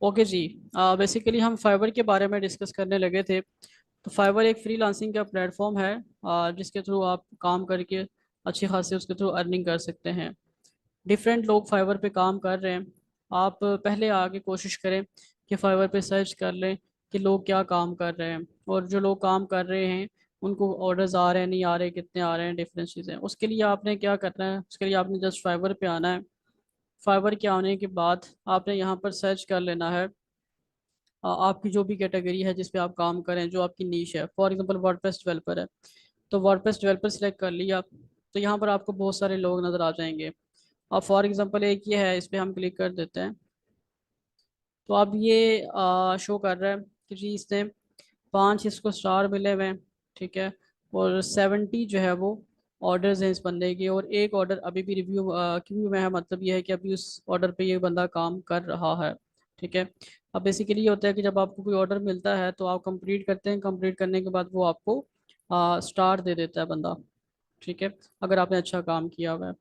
Okay जी। Basically हम fibre के बारे में डिस्कस करने लगे थे। तो फाइवर एक फ्रीलांसिंग का प्लेटफॉर्म है, जिसके थ्रू आप काम करके अच्छी खासी उसके थ्रू अर्निंग कर सकते हैं। डिफरेंट लोग फाइवर पे काम कर रहे हैं। आप पहले आगे कोशिश करें कि फाइवर पे सर्च कर लें कि लोग क्या काम कर रहे हैं, और जो लोग काम कर रहे हैं उनको ऑर्डर्स आ रहे हैं नहीं आ रहे, कितने आ रहे हैं, डिफरेंट चीज़ें। उसके लिए आपने क्या करना है, उसके लिए आपने जस्ट फाइवर पे आना है। फाइवर के आने के बाद आपने यहाँ पर सर्च कर लेना है आपकी जो भी कैटेगरी है जिस पे आप काम करें, जो आपकी नीश है। फॉर एग्जांपल वर्डप्रेस डेवलपर है, तो वर्डप्रेस डेवलपर सेलेक्ट कर लिया। तो यहाँ पर आपको बहुत सारे लोग नज़र आ जाएंगे। अब फॉर एग्जांपल एक ये है, इस पे हम क्लिक कर देते हैं। तो अब ये शो कर रहा है कि जी इसने 5 इसको स्टार मिले हुए हैं, ठीक है। और 70 जो है वो ऑर्डर्स हैं इस बंदे के, और एक ऑर्डर अभी भी रिव्यू क्यू में है। मतलब ये है कि अभी उस ऑर्डर पे ये बंदा काम कर रहा है, ठीक है। अब बेसिकली ये होता है कि जब आपको कोई ऑर्डर मिलता है तो आप कंप्लीट करते हैं, कंप्लीट करने के बाद वो आपको स्टार दे देता है बंदा, ठीक है, अगर आपने अच्छा काम किया हुआ है।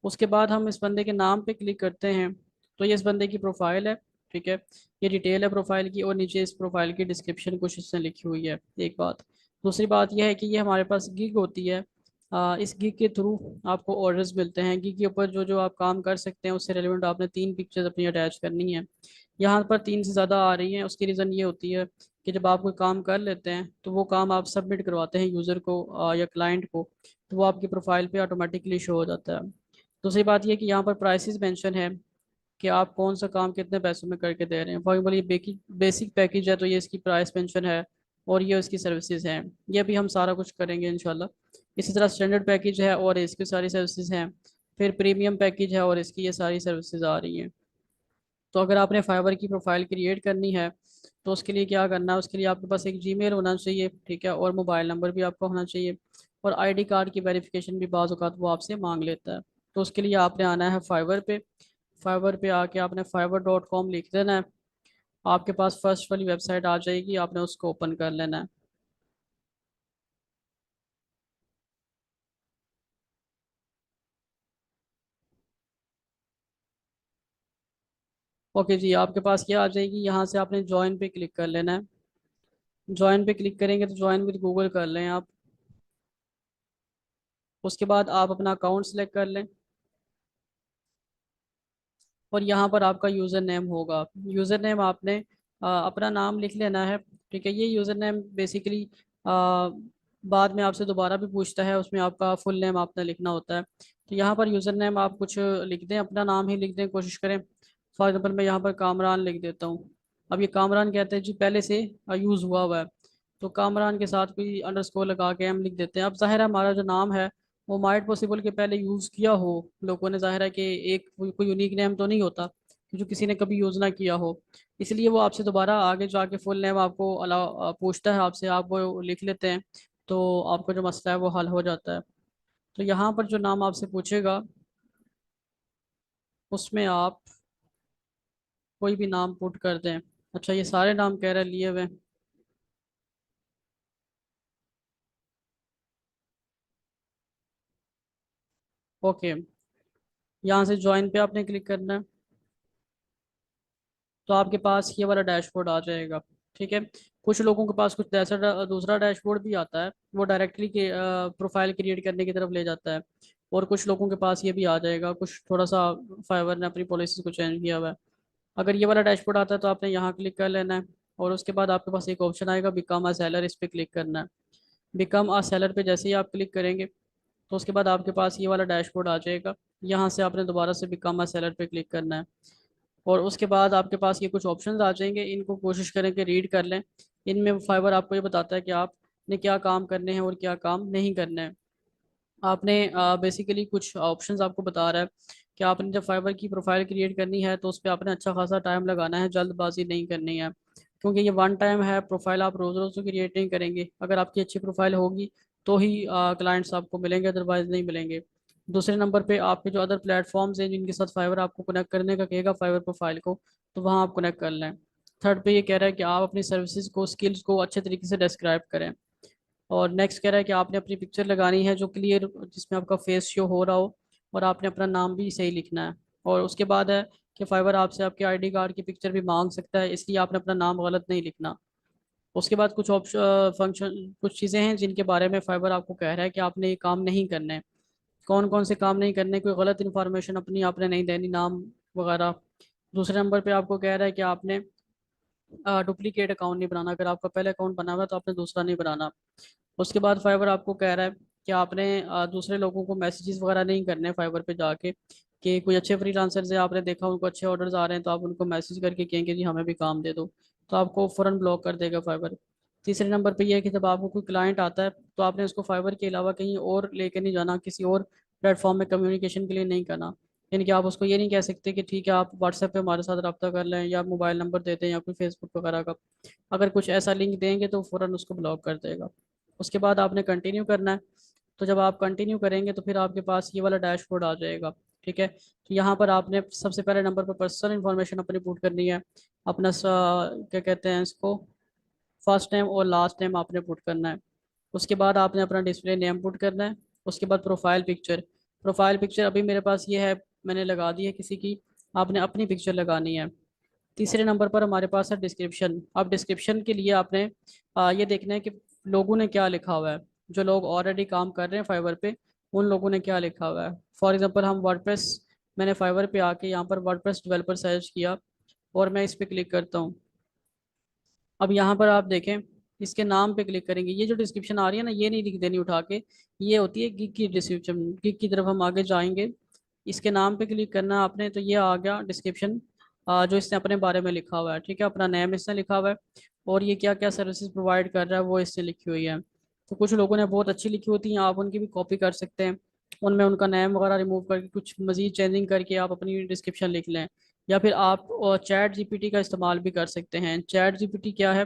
उसके बाद हम इस बंदे के नाम पे क्लिक करते हैं। तो ये इस बंदे की प्रोफाइल है, ठीक है। ये डिटेल है प्रोफाइल की, और नीचे इस प्रोफाइल की डिस्क्रिप्शन कुछ इसने लिखी हुई है, एक बात। दूसरी बात यह है कि ये हमारे पास गिग होती है। इस गिग के थ्रू आपको ऑर्डर्स मिलते हैं। गिग के ऊपर जो जो आप काम कर सकते हैं उससे रेलिवेंट आपने 3 पिक्चर्स अपनी अटैच करनी है। यहाँ पर 3 से ज़्यादा आ रही हैं, उसकी रीज़न ये होती है कि जब आप कोई काम कर लेते हैं तो वो काम आप सबमिट करवाते हैं यूज़र को या क्लाइंट को, तो वो आपकी प्रोफाइल पे ऑटोमेटिकली शो हो जाता है। दूसरी बात ये कि यहाँ पर प्राइसेस मेंशन है कि आप कौन सा काम कितने पैसों में करके दे रहे हैं। फॉर एग्जाम्पल ये बेसिक पैकेज है, तो ये इसकी प्राइस मेंशन है, और ये इसकी सर्विसेज हैं। ये भी हम सारा कुछ करेंगे इंशाल्लाह। इसी तरह स्टैंडर्ड पैकेज है और इसकी सारी सर्विसेज हैं। फिर प्रीमियम पैकेज है और इसकी ये सारी सर्विसेज आ रही हैं। तो अगर आपने फाइवर की प्रोफाइल क्रिएट करनी है तो उसके लिए क्या करना है, उसके लिए आपके पास एक जीमेल होना चाहिए, ठीक है, और मोबाइल नंबर भी आपका होना चाहिए। और आईडी कार्ड की वेरिफिकेशन भी बाज़ औक़ात वो आपसे मांग लेता है। तो उसके लिए आपने आना है फाइवर पे। फाइवर पे आके आपने fiverr.com लिख देना है। आपके पास फर्स्ट वाली वेबसाइट आ जाएगी, आपने उसको ओपन कर लेना है। ओके जी, आपके पास ये आ जाएगी। यहाँ से आपने ज्वाइन पे क्लिक कर लेना है। ज्वाइन पे क्लिक करेंगे तो ज्वाइन विद गूगल कर लें आप। उसके बाद आप अपना अकाउंट सेलेक्ट कर लें, और यहाँ पर आपका यूज़र नेम होगा। यूज़र नेम आपने अपना नाम लिख लेना है, ठीक है। ये यूज़र नेम बेसिकली बाद में आपसे दोबारा भी पूछता है, उसमें आपका फुल नेम आपने लिखना होता है। तो यहाँ पर यूज़र नेम आप कुछ लिख दें, अपना नाम ही लिख दें, कोशिश करें। फॉर एग्जाम्पल मैं यहाँ पर कामरान लिख देता हूँ। अब ये कामरान कहते हैं जी पहले से यूज़ हुआ हुआ है, तो कामरान के साथ कोई अंडरस्कोर लगा के हम लिख देते हैं। अब जाहिर है हमारा जो नाम है वो माइट पॉसिबल के पहले यूज़ किया हो लोगों ने। जाहिर है कि एक कोई यूनिक नेम तो नहीं होता कि जो किसी ने कभी यूज़ ना किया हो। इसलिए वो आपसे दोबारा आगे जाके फुल नेम आपको अलाउ पूछता है आपसे, आप वो लिख लेते हैं। तो आपका जो मसला है वो हल हो जाता है। तो यहाँ पर जो नाम आपसे पूछेगा उसमें आप कोई भी नाम पुट कर दें। अच्छा, ये सारे नाम कह रहे लिए हुए। ओके, यहाँ से ज्वाइन पे आपने क्लिक करना है। तो आपके पास ये वाला डैशबोर्ड आ जाएगा, ठीक है। कुछ लोगों के पास कुछ ऐसा दूसरा डैशबोर्ड भी आता है, वो डायरेक्टली के प्रोफाइल क्रिएट करने की तरफ ले जाता है। और कुछ लोगों के पास ये भी आ जाएगा, कुछ थोड़ा सा फाइवर ने अपनी पॉलिसीज को चेंज किया हुआ है। अगर ये वाला डैशबोर्ड आता है तो आपने यहाँ क्लिक कर लेना है। और उसके बाद आपके पास एक ऑप्शन आएगा बिकम अ सेलर, इस पर क्लिक करना है। बिकम अ सेलर पे जैसे ही आप क्लिक करेंगे तो उसके बाद आपके पास ये वाला डैशबोर्ड आ जाएगा। यहाँ से आपने दोबारा से बिकम अ सेलर पे क्लिक करना है। और उसके बाद आपके पास ये कुछ ऑप्शंस आ जाएंगे, इनको कोशिश करें कि रीड कर लें। इनमें फाइवर आपको ये बताता है कि आपने क्या काम करने हैं और क्या काम नहीं करने हैं। आपने बेसिकली कुछ ऑप्शंस आपको बता रहा है कि आपने जब फाइवर की प्रोफाइल क्रिएट करनी है तो उस पर आपने अच्छा खासा टाइम लगाना है, जल्दबाजी नहीं करनी है। क्योंकि ये वन टाइम है, प्रोफाइल आप रोज़ रोज़ तो क्रिएट नहीं करेंगे। अगर आपकी अच्छी प्रोफाइल होगी तो ही क्लाइंट्स आपको मिलेंगे, अदरवाइज नहीं मिलेंगे। दूसरे नंबर पे आपके जो अदर प्लेटफॉर्म्स हैं जिनके साथ फाइवर आपको कनेक्ट करने का कहेगा फाइवर प्रोफाइल को, तो वहाँ आप कनेक्ट कर लें। थर्ड पे ये कह रहा है कि आप अपनी सर्विसेज को, स्किल्स को अच्छे तरीके से डिस्क्राइब करें। और नेक्स्ट कह रहा है कि आपने अपनी पिक्चर लगानी है जो क्लियर, जिसमें आपका फेस शो हो रहा हो, और आपने अपना नाम भी सही लिखना है। और उसके बाद है कि फाइवर आपसे आपके आईडी कार्ड की पिक्चर भी मांग सकता है, इसलिए आपने अपना नाम गलत नहीं लिखना। उसके बाद कुछ ऑप्शन फंक्शन कुछ चीज़ें हैं जिनके बारे में फाइबर आपको कह रहा है कि आपने ये काम नहीं करने हैं। कौन कौन से काम नहीं करने, कोई गलत इन्फॉर्मेशन अपनी आपने नहीं देनी, नाम वगैरह। दूसरे नंबर पे आपको कह रहा है कि आपने डुप्लीकेट अकाउंट नहीं बनाना, अगर आपका पहले अकाउंट बना हुआ है तो आपने दूसरा नहीं बनाना। उसके बाद फाइबर आपको कह रहा है कि आपने दूसरे लोगों को मैसेजेस वगैरह नहीं करने फाइबर पे जाके, कि कोई अच्छे फ्रीलांसर्स है आपने देखा उनको अच्छे ऑर्डर्स आ रहे हैं तो आप उनको मैसेज करके कहेंगे जी हमें भी काम दे दो, तो आपको फ़ौरन ब्लॉक कर देगा फाइबर। तीसरे नंबर पे ये है कि जब आपको कोई क्लाइंट आता है तो आपने उसको फाइबर के अलावा कहीं और लेके नहीं जाना, किसी और प्लेटफॉर्म में कम्युनिकेशन के लिए नहीं करना। यानी कि आप उसको ये नहीं कह सकते कि ठीक है आप व्हाट्सएप पे हमारे साथ रब्ता कर लें या मोबाइल नंबर दे दें या कोई फेसबुक वगैरह का। अगर कुछ ऐसा लिंक देंगे तो फ़ौरन उसको ब्लॉक कर देगा। उसके बाद आपने कंटिन्यू करना है। तो जब आप कंटिन्यू करेंगे तो फिर आपके पास ये वाला डैशबोर्ड आ जाएगा। ठीक है, तो यहाँ पर आपने सबसे पहले नंबर पर पर्सनल इन्फॉर्मेशन अपनी पुट करनी है। अपना क्या कहते हैं इसको, फर्स्ट नेम और लास्ट नेम आपने पुट करना है। उसके बाद आपने अपना डिस्प्ले नेम पुट करना है। उसके बाद प्रोफाइल पिक्चर अभी मेरे पास ये है, मैंने लगा दी है किसी की, आपने अपनी पिक्चर लगानी है। तीसरे नंबर पर हमारे पास है डिस्क्रिप्शन। अब डिस्क्रिप्शन के लिए आपने ये देखना है कि लोगों ने क्या लिखा हुआ है, जो लोग ऑलरेडी काम कर रहे हैं फाइवर पे उन लोगों ने क्या लिखा हुआ है। फॉर एग्जांपल हम वर्डप्रेस, मैंने फाइवर पे आके यहाँ पर वर्डप्रेस डेवलपर सर्च किया और मैं इस पर क्लिक करता हूँ। अब यहाँ पर आप देखें, इसके नाम पे क्लिक करेंगे, ये जो डिस्क्रिप्शन आ रही है ना ये नहीं लिख देनी उठा के, ये होती है गिग की डिस्क्रिप्शन। गिग की तरफ हम आगे जाएंगे, इसके नाम पे क्लिक करना है आपने, तो ये आ गया डिस्क्रिप्शन जो इसने अपने बारे में लिखा हुआ है। ठीक है, अपना नेम इसने लिखा हुआ है और ये क्या क्या सर्विसेज प्रोवाइड कर रहा है वो इसने लिखी हुई है। तो कुछ लोगों ने बहुत अच्छी लिखी होती हैं, आप उनकी भी कॉपी कर सकते हैं, उनमें उनका नेम वगैरह रिमूव करके कुछ मजीद चेंजिंग करके आप अपनी डिस्क्रिप्शन लिख लें। या फिर आप चैट जीपीटी का इस्तेमाल भी कर सकते हैं। चैट जीपीटी क्या है,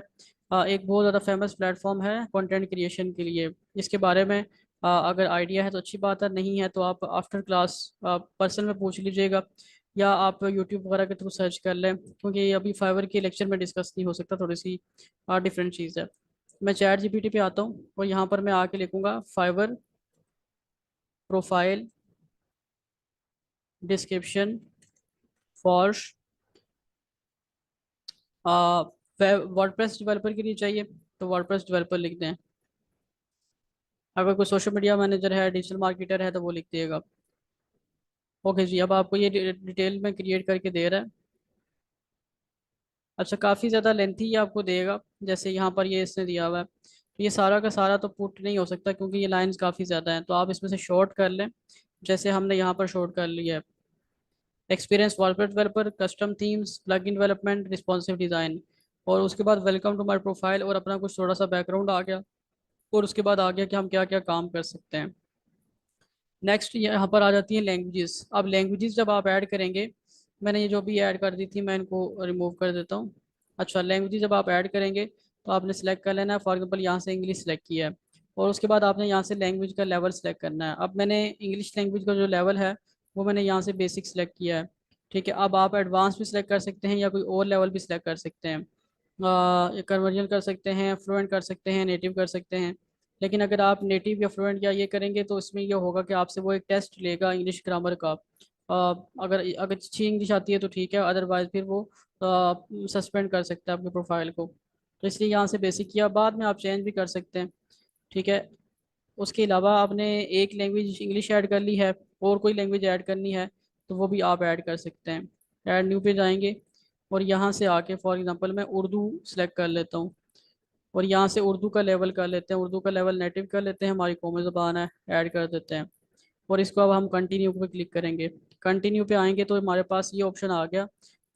एक बहुत ज़्यादा फेमस प्लेटफॉर्म है कंटेंट क्रिएशन के लिए। इसके बारे में अगर आइडिया है तो अच्छी बात है, नहीं है तो आप आफ्टर क्लास पर्सन में पूछ लीजिएगा या आप यूट्यूब वगैरह के थ्रू सर्च कर लें, क्योंकि ये अभी फाइवर के लेक्चर में डिस्कस नहीं हो सकता, थोड़ी सी डिफरेंट चीज़ है। मैं चैट जीपीटी पे आता हूँ और यहाँ पर मैं आके लिखूंगा Fiverr profile description for WordPress developer के लिए चाहिए, तो वर्डप्रेस डेवलपर लिख दें। अगर कोई सोशल मीडिया मैनेजर है, डिजिटल मार्केटर है तो वो लिख दिएगा। ओके जी, अब आपको ये डिटेल में क्रिएट करके दे रहा है। अच्छा, काफ़ी ज़्यादा लेंथी ये आपको देगा, जैसे यहाँ पर ये इसने दिया हुआ है, तो ये सारा का सारा तो पुट नहीं हो सकता क्योंकि ये लाइंस काफ़ी ज़्यादा हैं, तो आप इसमें से शॉर्ट कर लें, जैसे हमने यहाँ पर शॉर्ट कर लिया है। Experience wallpaper developer, custom themes, plugin development, responsive design, और उसके बाद वेलकम टू माई प्रोफाइल और अपना कुछ थोड़ा सा बैकग्राउंड आ गया, और उसके बाद आ गया कि हम क्या क्या काम कर सकते हैं। नेक्स्ट यहाँ पर आ जाती है लैंग्वेजेस। अब लैंग्वेजेस जब आप ऐड करेंगे, मैंने ये जो भी ऐड कर दी थी मैं इनको रिमूव कर देता हूँ। अच्छा, लैंग्वेजेस जब आप ऐड करेंगे तो आपने सेलेक्ट कर लेना है, फॉर एग्जांपल यहाँ से इंग्लिश सेलेक्ट किया है, और उसके बाद आपने यहाँ से लैंग्वेज का लेवल सेलेक्ट करना है। अब मैंने इंग्लिश लैंग्वेज का जो लेवल है वो मैंने यहाँ से बेसिक सेलेक्ट किया है। ठीक है, अब आप एडवांस भी सिलेक्ट कर सकते हैं या कोई और लेवल भी सिलेक्ट कर सकते हैं, कन्वर्जन कर सकते हैं, फ्लुएंट कर सकते हैं, नेटिव कर सकते हैं। लेकिन अगर आप नेटिव या फ्लुएंट या ये करेंगे तो इसमें ये होगा कि आपसे वो एक टेस्ट लेगा इंग्लिश ग्रामर का। अगर अगर अच्छी इंग्लिश आती है तो ठीक है, अदरवाइज फिर वो सस्पेंड कर सकता है आपके प्रोफाइल को। तो इसलिए यहाँ से बेसिक किया, बाद में आप चेंज भी कर सकते हैं। ठीक है, उसके अलावा आपने एक लैंग्वेज इंग्लिश ऐड कर ली है और कोई लैंग्वेज ऐड करनी है तो वो भी आप ऐड कर सकते हैं। ऐड न्यू पे जाएंगे और यहाँ से आके फॉर एग्जांपल मैं उर्दू सेलेक्ट कर लेता हूँ और यहाँ से उर्दू का लेवल कर लेते हैं, उर्दू का लेवल नेटिव कर लेते हैं, हमारी कौमी ज़बान है, ऐड कर देते हैं। और इसको अब हम कंटिन्यू पे क्लिक करेंगे। कंटिन्यू पे आएंगे तो हमारे पास ये ऑप्शन आ गया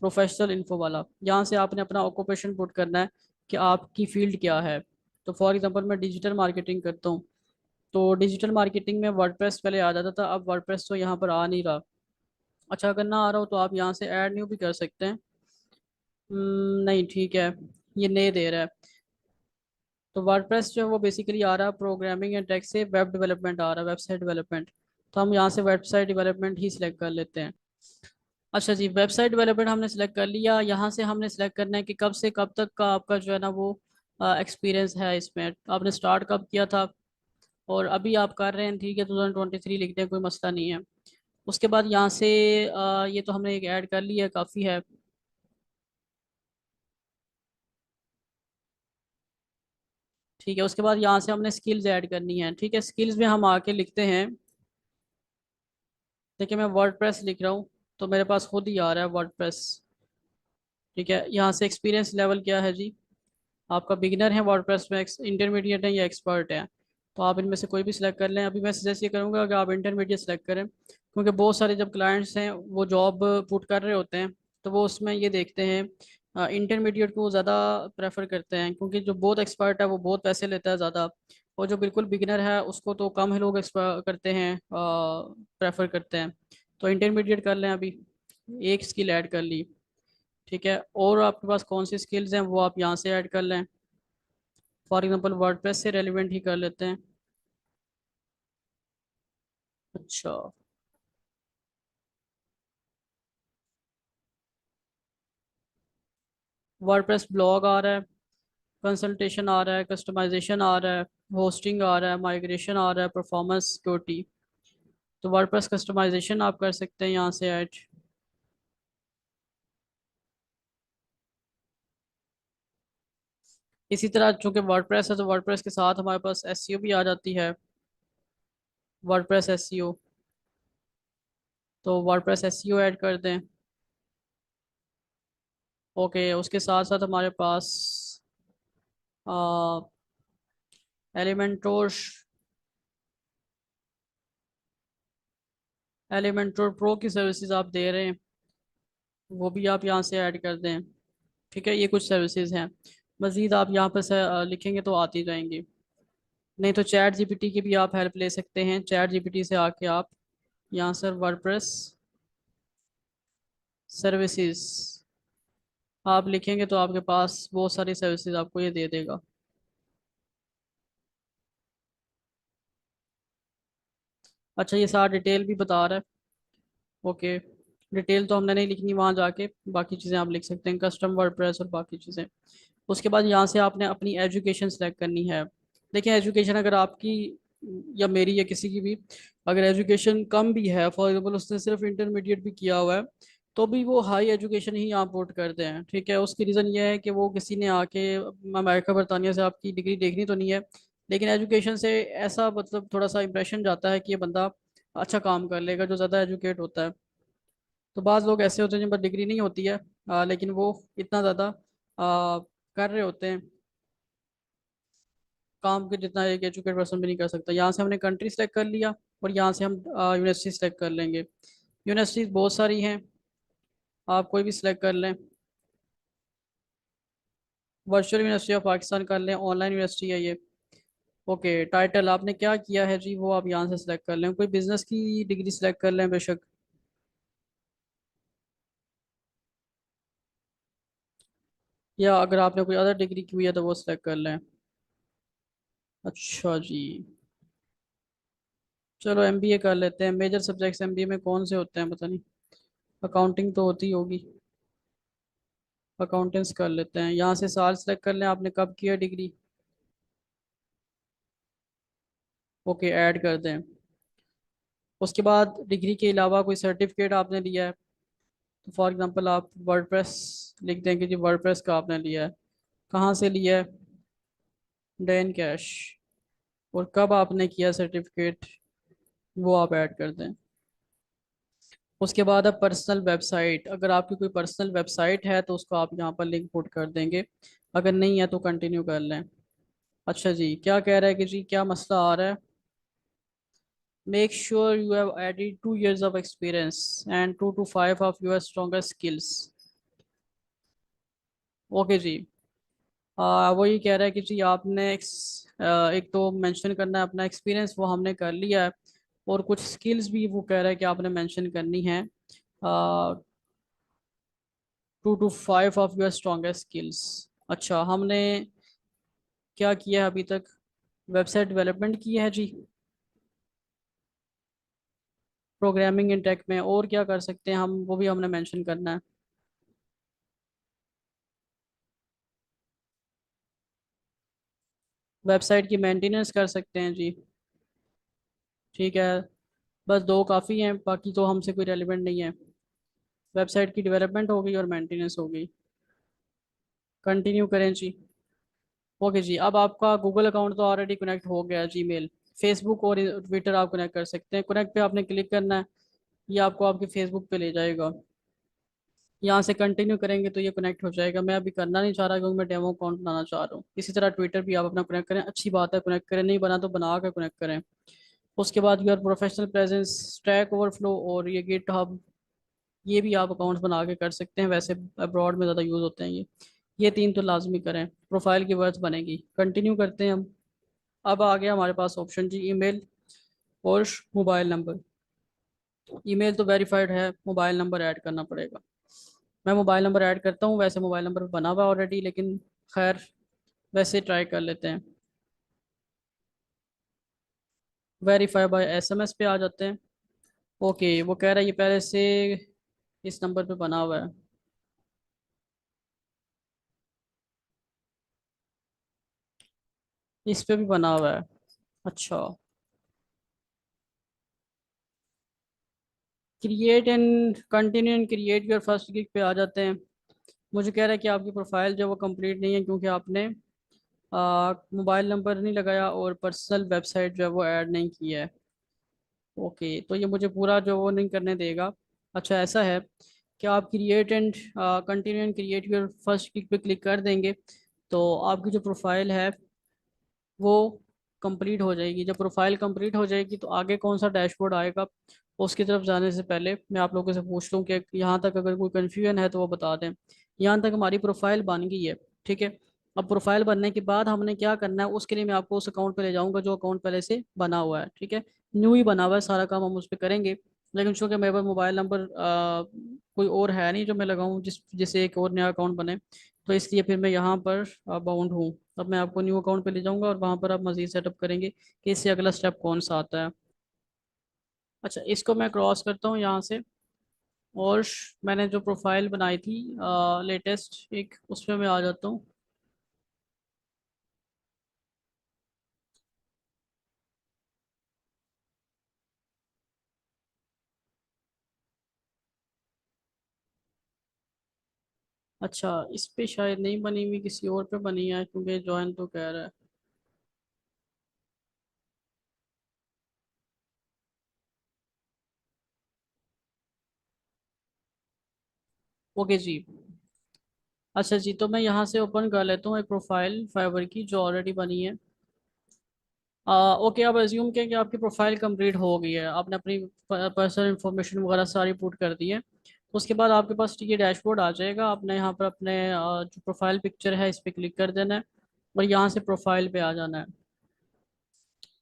प्रोफेशनल इन्फो वाला। यहाँ से आपने अपना ऑक्यूपेशन पुट करना है कि आपकी फील्ड क्या है। तो फॉर एग्जांपल मैं डिजिटल मार्केटिंग करता हूँ, तो डिजिटल मार्केटिंग में वर्डप्रेस पहले आ जाता था, अब वर्डप्रेस तो यहाँ पर आ नहीं रहा। अच्छा, अगर ना आ रहा हो तो आप यहाँ से ऐड न्यू भी कर सकते हैं। नहीं, ठीक है, ये नए दे रहा है। तो वर्डप्रेस जो है वो बेसिकली आ रहा है प्रोग्रामिंग एंड टेक से वेब डेवलपमेंट आ रहा है, वेबसाइट डेवलपमेंट। तो हम यहाँ से वेबसाइट डेवलपमेंट ही सिलेक्ट कर लेते हैं। अच्छा जी, वेबसाइट डेवलपमेंट हमने सेलेक्ट कर लिया। यहाँ से हमने सेलेक्ट करना है कि कब से कब तक का आपका जो है ना वो एक्सपीरियंस है इसमें, आपने स्टार्ट कब किया था। और अभी आप कर रहे हैं, ठीक है, 2023 लिख दें, कोई मसला नहीं है। उसके बाद यहाँ से ये तो हमने एक ऐड कर लिया, काफ़ी है। ठीक है, उसके बाद यहाँ से हमने स्किल्स ऐड करनी है। ठीक है, स्किल्स में हम आके लिखते हैं। देखिए मैं वर्डप्रेस लिख रहा हूँ, तो मेरे पास खुद ही आ रहा है वर्डप्रेस। ठीक है, यहाँ से एक्सपीरियंस लेवल क्या है जी? आपका बिगिनर है वर्डप्रेस में, इंटरमीडिएट है या एक्सपर्ट है? तो आप इनमें से कोई भी सिलेक्ट कर लें। अभी मैं सजेस्ट ये करूँगा कि आप इंटरमीडिएट सेलेक्ट करें, क्योंकि बहुत सारे जब क्लाइंट्स हैं वो जॉब पुट कर रहे होते हैं, तो वो उसमें ये देखते हैं इंटरमीडिएट को ज़्यादा प्रेफर करते हैं, क्योंकि जो बहुत एक्सपर्ट है वो बहुत पैसे लेता है ज़्यादा, और जो बिल्कुल बिगिनर है उसको तो कम ही लोग करते हैं, प्रेफर करते हैं। तो इंटरमीडिएट कर लें अभी, एक स्किल ऐड कर ली। ठीक है, और आपके पास कौन सी स्किल्स हैं वो आप यहाँ से ऐड कर लें। फॉर एग्जांपल वर्डप्रेस से रेलिवेंट ही कर लेते हैं। अच्छा, वर्डप्रेस ब्लॉग आ रहा है, कंसल्टेशन आ रहा है, कस्टमाइजेशन आ रहा है, होस्टिंग आ रहा है, माइग्रेशन आ रहा है, परफॉर्मेंस सिक्योरिटी। तो वर्डप्रेस कस्टमाइजेशन आप कर सकते हैं यहाँ से ऐड। इसी तरह चूंकि वर्डप्रेस है तो वर्डप्रेस के साथ हमारे पास एसईओ भी आ जाती है, वर्डप्रेस एसईओ। तो वर्डप्रेस एसईओ ऐड कर दें। ओके, उसके साथ साथ हमारे पास एलिमेंटोर, एलिमेंटोर प्रो की सर्विसेज आप दे रहे हैं, वो भी आप यहाँ से ऐड कर दें। ठीक है, ये कुछ सर्विसेज हैं। मज़ीद आप यहाँ पर लिखेंगे तो आती जाएंगी। नहीं तो चैट जीपीटी की भी आप हेल्प ले सकते हैं। चैट जीपीटी से आके आप यहाँ से वर्डप्रेस सर्विसेज आप लिखेंगे तो आपके पास बहुत सारी सर्विसेज आपको ये दे देगा। अच्छा, ये सारा डिटेल भी बता रहा है। ओके, डिटेल तो हमने नहीं लिखनी वहाँ जाके, बाकी चीज़ें आप लिख सकते हैं, कस्टम वर्डप्रेस और बाकी चीज़ें। उसके बाद यहाँ से आपने अपनी एजुकेशन सेलेक्ट करनी है। देखिए एजुकेशन अगर आपकी या मेरी या किसी की भी अगर एजुकेशन कम भी है, फॉर एग्जाम्पल उसने सिर्फ इंटरमीडिएट भी किया हुआ है, तो भी वो हाई एजुकेशन ही आप वोट करते हैं। ठीक है, उसकी रीज़न ये है कि वो किसी ने आके अमेरिका बरतानिया से आपकी डिग्री देखनी तो नहीं है, लेकिन एजुकेशन से ऐसा मतलब थोड़ा सा इंप्रेशन जाता है कि ये बंदा अच्छा काम कर लेगा जो ज़्यादा एजुकेट होता है। तो बाज़ लोग ऐसे होते हैं जिन पर डिग्री नहीं होती है, लेकिन वो इतना ज़्यादा कर रहे होते हैं काम के जितना एक एजुकेटेड पर्सन भी नहीं कर सकता। यहाँ से हमने कंट्री सेलेक्ट कर लिया, और यहाँ से हम यूनिवर्सिटी सेलेक्ट कर लेंगे। यूनिवर्सिटीज़ बहुत सारी हैं, आप कोई भी सिलेक्ट कर लें। वर्चुअल यूनिवर्सिटी ऑफ पाकिस्तान कर लें, ऑनलाइन यूनिवर्सिटी है ये। ओके, टाइटल आपने क्या किया है जी वो आप यहाँ से सिलेक्ट कर लें, कोई बिजनेस की डिग्री सिलेक्ट कर लें बेशक, या अगर आपने कोई अदर डिग्री की हुई है तो वो सिलेक्ट कर लें। अच्छा जी, चलो एमबीए कर लेते हैं। मेजर सब्जेक्ट्स एमबीए में कौन से होते हैं पता नहीं, अकाउंटिंग तो होती होगी, अकाउंटेंट्स कर लेते हैं। यहाँ से साल सेलेक्ट कर लें, आपने कब किया डिग्री। ओके, ऐड कर दें। उसके बाद डिग्री के अलावा कोई सर्टिफिकेट आपने लिया है, तो फॉर एग्जांपल आप वर्डप्रेस लिख दें कि जी वर्डप्रेस का आपने लिया है, कहाँ से लिया है, डेन कैश, और कब आपने किया सर्टिफिकेट, वो आप ऐड कर दें। उसके बाद अब पर्सनल वेबसाइट, अगर आपकी कोई पर्सनल वेबसाइट है तो उसको आप यहाँ पर लिंक पुट कर देंगे, अगर नहीं है तो कंटिन्यू कर लें। अच्छा जी, क्या कह रहा है कि जी क्या मसला आ रहा है? Make sure you have added 2 years of experience and 2 to 5 of your strongest skills। Okay जी, वो ये कह रहा है कि जी आपने एक तो मेंशन करना है अपना एक्सपीरियंस, वो हमने कर लिया है, और कुछ स्किल्स भी वो कह रहा है कि आपने मेंशन करनी है। 2 to 5 of your strongest skills. अच्छा, हमने क्या किया है अभी तक? वेबसाइट डेवलपमेंट की है जी, प्रोग्रामिंग इन टेक में, और क्या कर सकते हैं हम, वो भी हमने मेंशन करना है। वेबसाइट की मेंटेनेंस कर सकते हैं जी। ठीक है, बस दो काफ़ी हैं, बाकी तो हमसे कोई रेलिवेंट नहीं है। वेबसाइट की डेवलपमेंट हो गई और मेंटेनेंस हो गई। कंटिन्यू करें जी। ओके जी, अब आपका गूगल अकाउंट तो ऑलरेडी कनेक्ट हो गया, जीमेल, फेसबुक और ट्विटर आप कनेक्ट कर सकते हैं। कनेक्ट पे आपने क्लिक करना है, ये आपको आपके फेसबुक पे ले जाएगा। यहाँ से कंटिन्यू करेंगे तो ये कनेक्ट हो जाएगा। मैं अभी करना नहीं चाह रहा क्योंकि मैं डेमो अकाउंट बनाना चाह रहा हूँ। इसी तरह ट्विटर भी आप अपना कनेक्ट करें, अच्छी बात है, कनेक्ट करें, नहीं बना तो बना कर कनेक्ट करें। उसके बाद your professional presence, stack overflow और ये गिट हब, ये भी आप अकाउंट्स बना के कर सकते हैं। वैसे अब्रॉड में ज़्यादा यूज़ होते हैं ये तीन तो लाजमी करें, प्रोफाइल की वर्थ बनेगी। कंटिन्यू करते हैं हम। अब आ गया हमारे पास ऑप्शन जी, ईमेल और मोबाइल नंबर। ईमेल तो वेरीफाइड है, मोबाइल नंबर ऐड करना पड़ेगा। मैं मोबाइल नंबर ऐड करता हूँ, वैसे मोबाइल नंबर बना हुआ ऑलरेडी, लेकिन खैर वैसे ट्राई कर लेते हैं। वेरीफाई बाय एसएमएस पे आ जाते हैं। ओके, वो कह रहा है ये पहले से इस नंबर पे बना हुआ है। इस पे भी बना हुआ है। अच्छा, create and continue and create your first gig पे आ जाते हैं। मुझे कह रहा है कि आपकी प्रोफाइल जो है वो कंप्लीट नहीं है, क्योंकि आपने मोबाइल नंबर नहीं लगाया और पर्सनल वेबसाइट जो है वो ऐड नहीं की है। ओके, तो ये मुझे पूरा जो वो नहीं करने देगा। अच्छा, ऐसा है कि आप create and continue and create your first click पे क्लिक कर देंगे तो आपकी जो प्रोफाइल है वो कंप्लीट हो जाएगी। जब प्रोफाइल कंप्लीट हो जाएगी तो आगे कौन सा डैशबोर्ड आएगा, उसकी तरफ जाने से पहले मैं आप लोगों से पूछ लूँ कि यहाँ तक अगर कोई कन्फ्यूजन है तो वो बता दें। यहाँ तक हमारी प्रोफाइल बन गई है, ठीक है। अब प्रोफाइल बनने के बाद हमने क्या करना है, उसके लिए मैं आपको उस अकाउंट पे ले जाऊंगा जो अकाउंट पहले से बना हुआ है, ठीक है। न्यू ही बना हुआ है, सारा काम हम उस पर करेंगे। लेकिन चूंकि मेरे पास मोबाइल नंबर कोई और है नहीं जो मैं लगाऊं जिससे एक और नया अकाउंट बने, तो इसलिए फिर मैं यहाँ पर बाउंड हूँ। अब मैं आपको न्यू अकाउंट पे ले जाऊंगा और वहाँ पर आप मजीद सेटअप करेंगे कि इससे अगला स्टेप कौन सा आता है। अच्छा, इसको मैं क्रॉस करता हूँ यहाँ से, और मैंने जो प्रोफाइल बनाई थी लेटेस्ट एक, उसमें मैं आ जाता हूँ। अच्छा, इस पे शायद नहीं बनी हुई, किसी और पे बनी है क्योंकि ज्वाइन तो कह रहा है। ओके जी। अच्छा जी, तो मैं यहाँ से ओपन कर लेता हूँ एक प्रोफाइल फाइवर की जो ऑलरेडी बनी है। ओके, आप एज्यूम करें कि आपकी प्रोफाइल कंप्लीट हो गई है, आपने अपनी पर्सनल इन्फॉर्मेशन वगैरह सारी पुट कर दी है। तो उसके बाद आपके पास ये डैशबोर्ड आ जाएगा। आपने यहाँ पर अपने जो प्रोफाइल पिक्चर है इस पर क्लिक कर देना है और यहाँ से प्रोफाइल पे आ जाना है।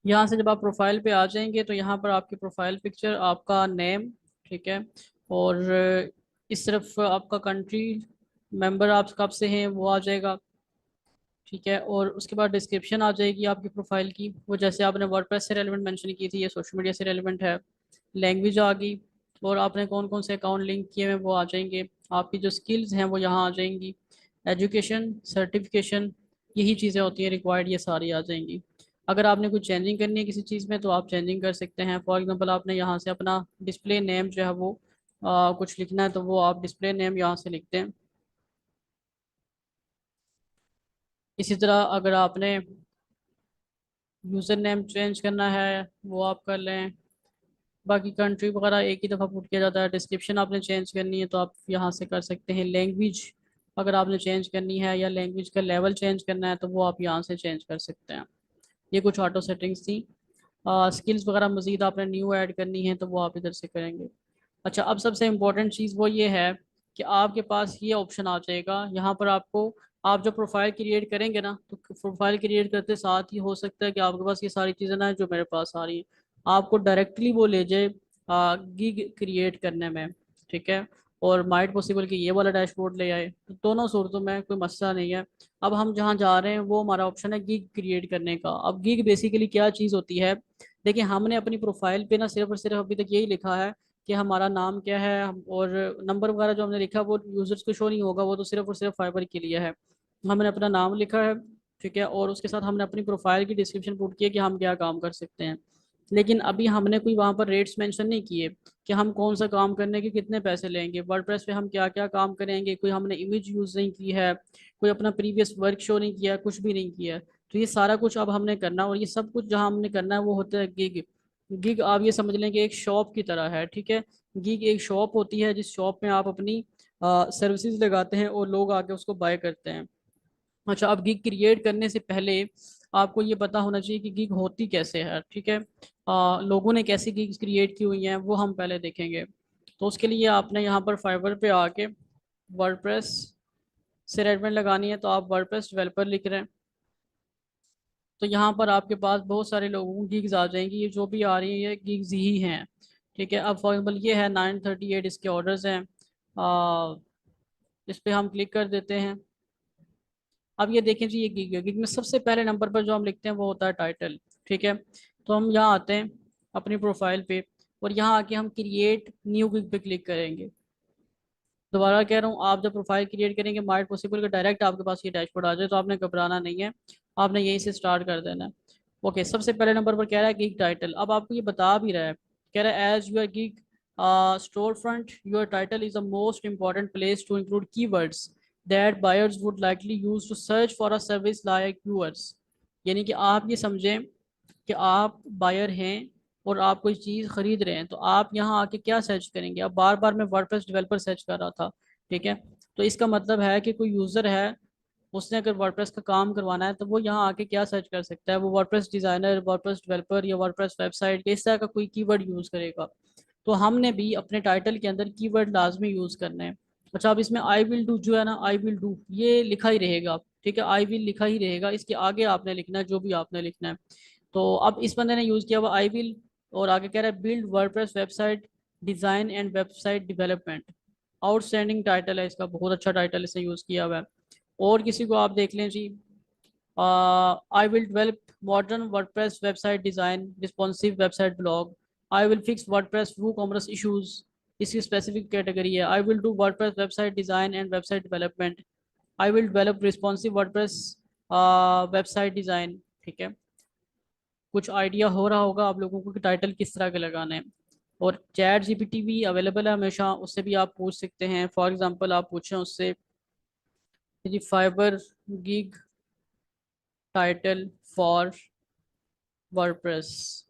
यहाँ से जब आप प्रोफाइल पे आ जाएंगे तो यहाँ पर आपकी प्रोफाइल पिक्चर, आपका नेम, ठीक है, और इस तरफ आपका कंट्री, मेंबर आप कब से हैं वो आ जाएगा, ठीक है। और उसके बाद डिस्क्रिप्शन आ जाएगी आपकी प्रोफाइल की, वो जैसे आपने वर्डप्रेस से रेलिवेंट मेंशन की थी, ये सोशल मीडिया से रेलिवेंट है। लैंग्वेज आ गई, और आपने कौन कौन से अकाउंट लिंक किए हैं वो आ जाएंगे। आपकी जो स्किल्स हैं वो यहाँ आ जाएंगी। एजुकेशन, सर्टिफिकेशन, यही चीज़ें होती हैं रिक्वायर्ड, ये सारी आ जाएंगी। अगर आपने कुछ चेंजिंग करनी है किसी चीज़ में तो आप चेंजिंग कर सकते हैं। फॉर एग्जांपल आपने यहाँ से अपना डिस्प्ले नेम जो है वो कुछ लिखना है तो वो आप डिस्प्ले नेम यहाँ से लिखते हैं। इसी तरह अगर आपने यूज़र नेम चेंज करना है वो आप कर लें। बाकी कंट्री वगैरह एक ही दफ़ा पुट किया जाता है। डिस्क्रिप्शन आपने चेंज करनी है तो आप यहाँ से कर सकते हैं। लैंग्वेज अगर आपने चेंज करनी है या लैंग्वेज का लेवल चेंज करना है तो वो आप यहाँ से चेंज कर सकते हैं। ये कुछ ऑटो सेटिंग्स थी। स्किल्स वगैरह मज़ीद आपने न्यू ऐड करनी है तो वो आप इधर से करेंगे। अच्छा, अब सबसे इम्पोर्टेंट चीज़ वो ये है कि आपके पास ये ऑप्शन आ जाएगा यहाँ पर आपको। आप जो प्रोफाइल क्रिएट करेंगे ना, तो प्रोफाइल क्रिएट करते साथ ही हो सकता है कि आपके पास ये सारी चीज़ें ना जो मेरे पास आ रही हैं, आपको डायरेक्टली वो ले जाए गिग क्रिएट करने में, ठीक है। और माइट पॉसिबल कि ये वाला डैशबोर्ड ले आए, तो दोनों सूरतों में कोई मसला नहीं है। अब हम जहाँ जा रहे हैं वो हमारा ऑप्शन है गिग क्रिएट करने का। अब गिग बेसिकली क्या चीज़ होती है, देखिए हमने अपनी प्रोफाइल पे ना सिर्फ और सिर्फ अभी तक यही लिखा है कि हमारा नाम क्या है, और नंबर वगैरह जो हमने लिखा वो यूजर्स को शो नहीं होगा, वो तो सिर्फ और सिर्फ फाइबर के लिए है। हमने अपना नाम लिखा है, ठीक है, और उसके साथ हमने अपनी प्रोफाइल की डिस्क्रिप्शन पुट की है कि हम क्या काम कर सकते हैं। लेकिन अभी हमने कोई वहाँ पर रेट्स मेंशन नहीं किए कि हम कौन सा काम करने के कितने पैसे लेंगे, वर्डप्रेस पे हम क्या क्या काम करेंगे, कोई हमने इमेज यूज़ नहीं की है, कोई अपना प्रीवियस वर्क शो नहीं किया है, कुछ भी नहीं किया है। तो ये सारा कुछ अब हमने करना है, और ये सब कुछ जहाँ हमने करना है वो होता है गिग। गिग आप ये समझ लें कि एक शॉप की तरह है, ठीक है। गिग एक शॉप होती है जिस शॉप में आप अपनी सर्विसेज लगाते हैं और लोग आके उसको बाय करते हैं। अच्छा, अब गिग क्रिएट करने से पहले आपको ये पता होना चाहिए कि गिग होती कैसे है, ठीक है। लोगों ने कैसी गिग्स क्रिएट की हुई हैं वो हम पहले देखेंगे। तो उसके लिए आपने यहाँ पर फाइवर पे आके वर्डप्रेस से रेडमेंट लगानी है, तो आप वर्डप्रेस डेवलपर लिख रहे हैं। तो यहाँ पर आपके पास बहुत सारे लोगों की गिग्स आ जाएंगी, ये जो भी आ रही है ये गिग्स ही हैं, ठीक है। अब फॉर एग्जाम्पल ये है 938, इसके ऑर्डर्स हैं। आ, इस पे हम क्लिक कर देते हैं। अब ये देखें जी, ये गिग है। गिग में सबसे पहले नंबर पर जो हम लिखते हैं वो होता है टाइटल, ठीक है। तो हम यहाँ आते हैं अपनी प्रोफाइल पे, और यहाँ आके हम क्रिएट न्यू गिग पे क्लिक करेंगे। दोबारा कह रहा हूँ, आप जब प्रोफाइल क्रिएट करेंगे माइट पॉसिबल कि डायरेक्ट आपके पास ये डैशबोर्ड आ जाए, तो आपने घबराना नहीं है, आपने यहीं से स्टार्ट कर देना है। ओके, सबसे पहले नंबर पर कह रहा है गिग टाइटल। अब आपको ये बता भी रहा है, कह रहा है as your gig storefront your title is the most important place to include keywords that buyers would likely use to search for a service like yours. यानी कि आप ये समझें कि आप बायर हैं और आप कोई चीज़ खरीद रहे हैं, तो आप यहाँ आके क्या सर्च करेंगे। अब बार बार मैं वर्डप्रेस डेवलपर सर्च कर रहा था, ठीक है। तो इसका मतलब है कि कोई यूज़र है, उसने अगर वर्डप्रेस का काम करवाना है तो वो यहाँ आके क्या सर्च कर सकता है, वो वर्डप्रेस डिज़ाइनर, वर्डप्रेस डेवलपर या वर्डप्रेस वेबसाइट इस तरह का कोई कीवर्ड यूज़ करेगा। तो हमने भी अपने टाइटल के अंदर कीवर्ड लाजमी यूज़ करने हैं। अच्छा, अब इसमें आई विल डू जो है ना, आई विल डू ये लिखा ही रहेगा, ठीक है। आई विल लिखा ही रहेगा, इसके आगे आपने लिखना है जो भी आपने लिखना है। तो अब इस बंदे ने यूज़ किया हुआ आई विल, और आगे कह रहा है build WordPress website design and website development. Outstanding title है इसका, बहुत अच्छा टाइटल इसे यूज़ किया हुआ है। और किसी को आप देख लें जी, I will develop modern WordPress website design responsive website blog. I will fix WordPress WooCommerce issues, इसकी स्पेसिफिक कैटेगरी है। I will do WordPress website design and website development. I will develop responsive WordPress website design, ठीक है। कुछ idea हो रहा होगा आप लोगों को कि टाइटल किस तरह के लगाने हैं। और चैट जीपीटी भी अवेलेबल है हमेशा, उससे भी आप पूछ सकते हैं। फॉर एग्जांपल आप पूछें उससे कि fibre gig title for WordPress.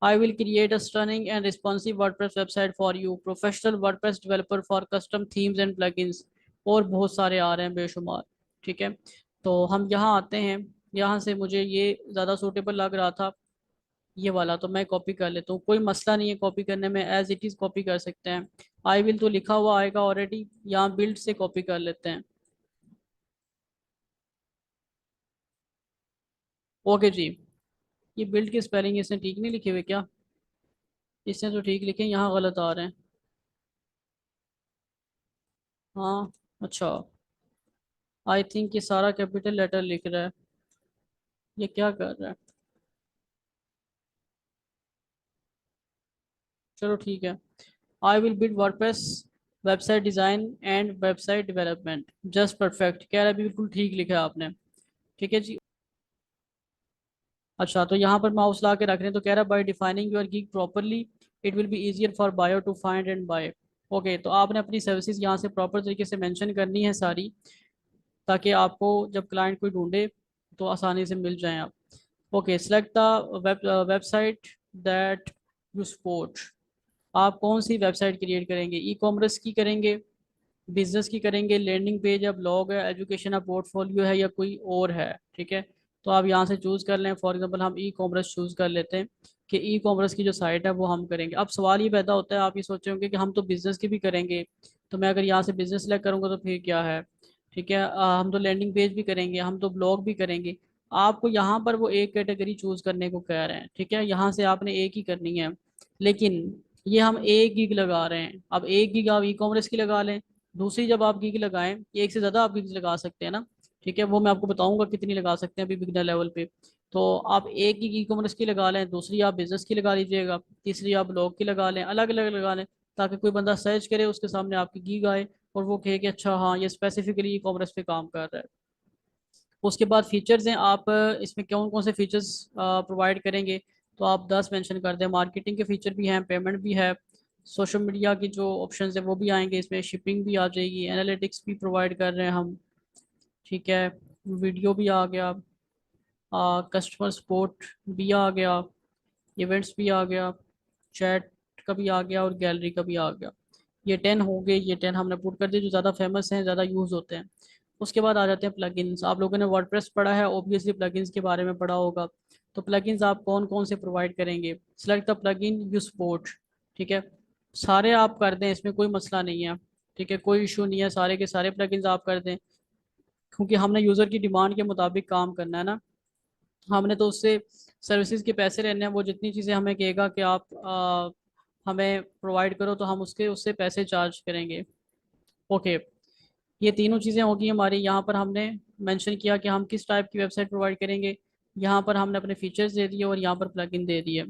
I will create a stunning and responsive WordPress website for you, professional WordPress developer for custom themes and plugins। और बहुत सारे आ रहे हैं बेशुमार, ठीक है। तो हम यहाँ आते हैं, यहाँ से मुझे ये ज़्यादा सूटेबल लग रहा था, ये वाला, तो मैं कॉपी कर लेता हूँ। कोई मसला नहीं है कॉपी करने में, एज इट इज़ कॉपी कर सकते हैं। आई विल तो लिखा हुआ आएगा ऑलरेडी, यहाँ बिल्ड से कॉपी कर लेते हैं। ओके जी, ये बिल्ड की स्पेलिंग इसने ठीक नहीं लिखे हुए क्या? इसने तो ठीक लिखे, यहाँ गलत आ रहे हैं। हाँ, अच्छा। आई थिंक ये सारा कैपिटल लेटर लिख रहा है, ये क्या कर रहा है? चलो ठीक है। I will build WordPress website design and website development just perfect, कह रहा है बिल्कुल ठीक लिखा है आपने, ठीक है जी। अच्छा, तो यहाँ पर माउस ला के रख रहे हैं, तो कह रहा है by defining your gig properly it will be easier for buyer to find and buy. Okay, तो आपने अपनी सर्विसेज यहाँ से प्रॉपर तरीके से मेंशन करनी है सारी, ताकि आपको जब क्लाइंट कोई ढूंढे तो आसानी से मिल जाएं आप। Okay, select the website that you support. आप कौन सी वेबसाइट क्रिएट करेंगे, ई कॉमर्स की करेंगे, बिजनेस की करेंगे, लैंडिंग पेज या ब्लॉग है, एजुकेशन या पोर्टफोलियो है, या कोई और है, ठीक है। तो आप यहाँ से चूज़ कर लें। फॉर एग्जांपल हम ई कॉमर्स चूज़ कर लेते हैं कि ई कॉमर्स की जो साइट है वो हम करेंगे। अब सवाल ये पैदा होता है, आप ये सोचे होंगे कि हम तो बिज़नेस की भी करेंगे, तो मैं अगर यहाँ से बिज़नेस सेलेक्ट करूँगा तो फिर क्या है, ठीक है। हम तो लैंडिंग पेज भी करेंगे, हम तो ब्लॉग भी करेंगे। आपको यहाँ पर वो एक कैटेगरी चूज़ करने को कह रहे हैं, ठीक है। यहाँ से आपने एक ही करनी है, लेकिन ये हम एक गिग लगा रहे हैं। अब एक गिग आप ई कॉमर्स की लगा लें, दूसरी जब आप गिग लगाएं, एक से ज़्यादा आप गिग लगा सकते हैं ना, ठीक है। वो मैं आपको बताऊंगा कितनी लगा सकते हैं अभी बिगनर लेवल पे। तो आप एक गिग ई कॉमर्स की लगा लें, दूसरी आप बिजनेस की लगा लीजिएगा, तीसरी आप ब्लॉग की लगा लें, अलग अलग लगा लें, ताकि कोई बंदा सर्च करे उसके सामने आपकी गिग आए और वो कहे कि अच्छा हाँ ये स्पेसिफिकली ई कॉमर्स पे काम कर रहा है। उसके बाद फीचर्स हैं, आप इसमें कौन कौन से फीचर्स प्रोवाइड करेंगे, तो आप 10 मेंशन कर दें। मार्केटिंग के फीचर भी हैं, पेमेंट भी है, सोशल मीडिया की जो ऑप्शंस है वो भी आएंगे इसमें, शिपिंग भी आ जाएगी, एनालिटिक्स भी प्रोवाइड कर रहे हैं हम, ठीक है, वीडियो भी आ गया, कस्टमर सपोर्ट भी आ गया, इवेंट्स भी आ गया, चैट का भी आ गया और गैलरी का भी आ गया। ये 10 हो गए, ये 10 हमने पुट कर दिए जो ज़्यादा फेमस हैं, ज़्यादा यूज़ होते हैं। उसके बाद आ जाते हैं प्लगइन्स। आप लोगों ने वर्डप्रेस पढ़ा है, ऑब्वियसली प्लगइन्स के बारे में पढ़ा होगा। तो प्लगइन्स आप कौन कौन से प्रोवाइड करेंगे, select the plugin you support, ठीक है, सारे आप कर दें, इसमें कोई मसला नहीं है, ठीक है, कोई इशू नहीं है, सारे के सारे प्लगइन्स आप कर दें, क्योंकि हमने यूज़र की डिमांड के मुताबिक काम करना है ना। हमने तो उससे सर्विसेज के पैसे लेने हैं, वो जितनी चीज़ें हमें कहेगा कि आप हमें प्रोवाइड करो तो हम उसके उससे पैसे चार्ज करेंगे। ओके, ये तीनों चीज़ें होगी हमारी। यहाँ पर हमने मेंशन किया कि हम किस टाइप की वेबसाइट प्रोवाइड करेंगे, यहाँ पर हमने अपने फीचर्स दे दिए और यहाँ पर प्लगइन दे दिए।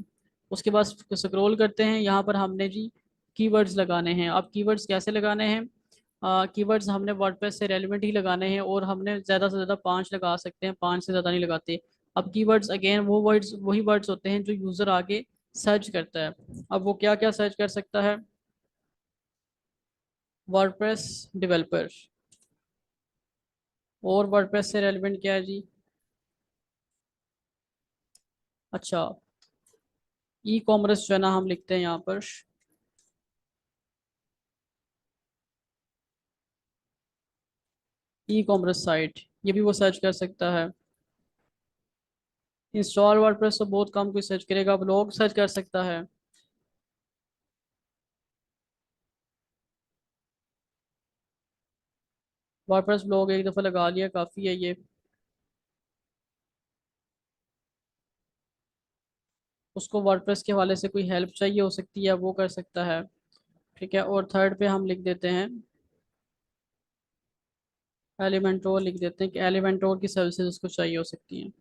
उसके बाद स्क्रॉल करते हैं, यहाँ पर हमने जी कीवर्ड्स लगाने हैं। अब कीवर्ड्स कैसे लगाने हैं, कीवर्ड्स हमने वर्डप्रेस से रेलिवेंट ही लगाने हैं और हमने ज़्यादा से ज़्यादा 5 लगा सकते हैं, 5 से ज़्यादा नहीं लगाते। अब कीवर्ड्स अगेन वो वर्ड्स वही वर्ड्स होते हैं जो यूज़र आगे सर्च करता है। अब वो क्या क्या सर्च कर सकता है, वर्डप्रेस डेवलपर, और वर्डप्रेस से रेलिवेंट क्या है जी, अच्छा, ई कॉमर्स जो है ना हम लिखते हैं यहाँ पर, ई कॉमर्स साइट, ये भी वो सर्च कर सकता है। इंस्टॉल वर्डप्रेस तो बहुत कम कोई सर्च करेगा, ब्लॉग सर्च कर सकता है। वर्डप्रेस ब्लॉग एक दफ़ा लगा लिया काफ़ी है ये। उसको वर्डप्रेस के हवाले से कोई हेल्प चाहिए हो सकती है, वो कर सकता है, ठीक है। और थर्ड पे हम लिख देते हैं एलिमेंटोर, लिख देते हैं कि एलिमेंटोर की सर्विसेज उसको चाहिए हो सकती हैं।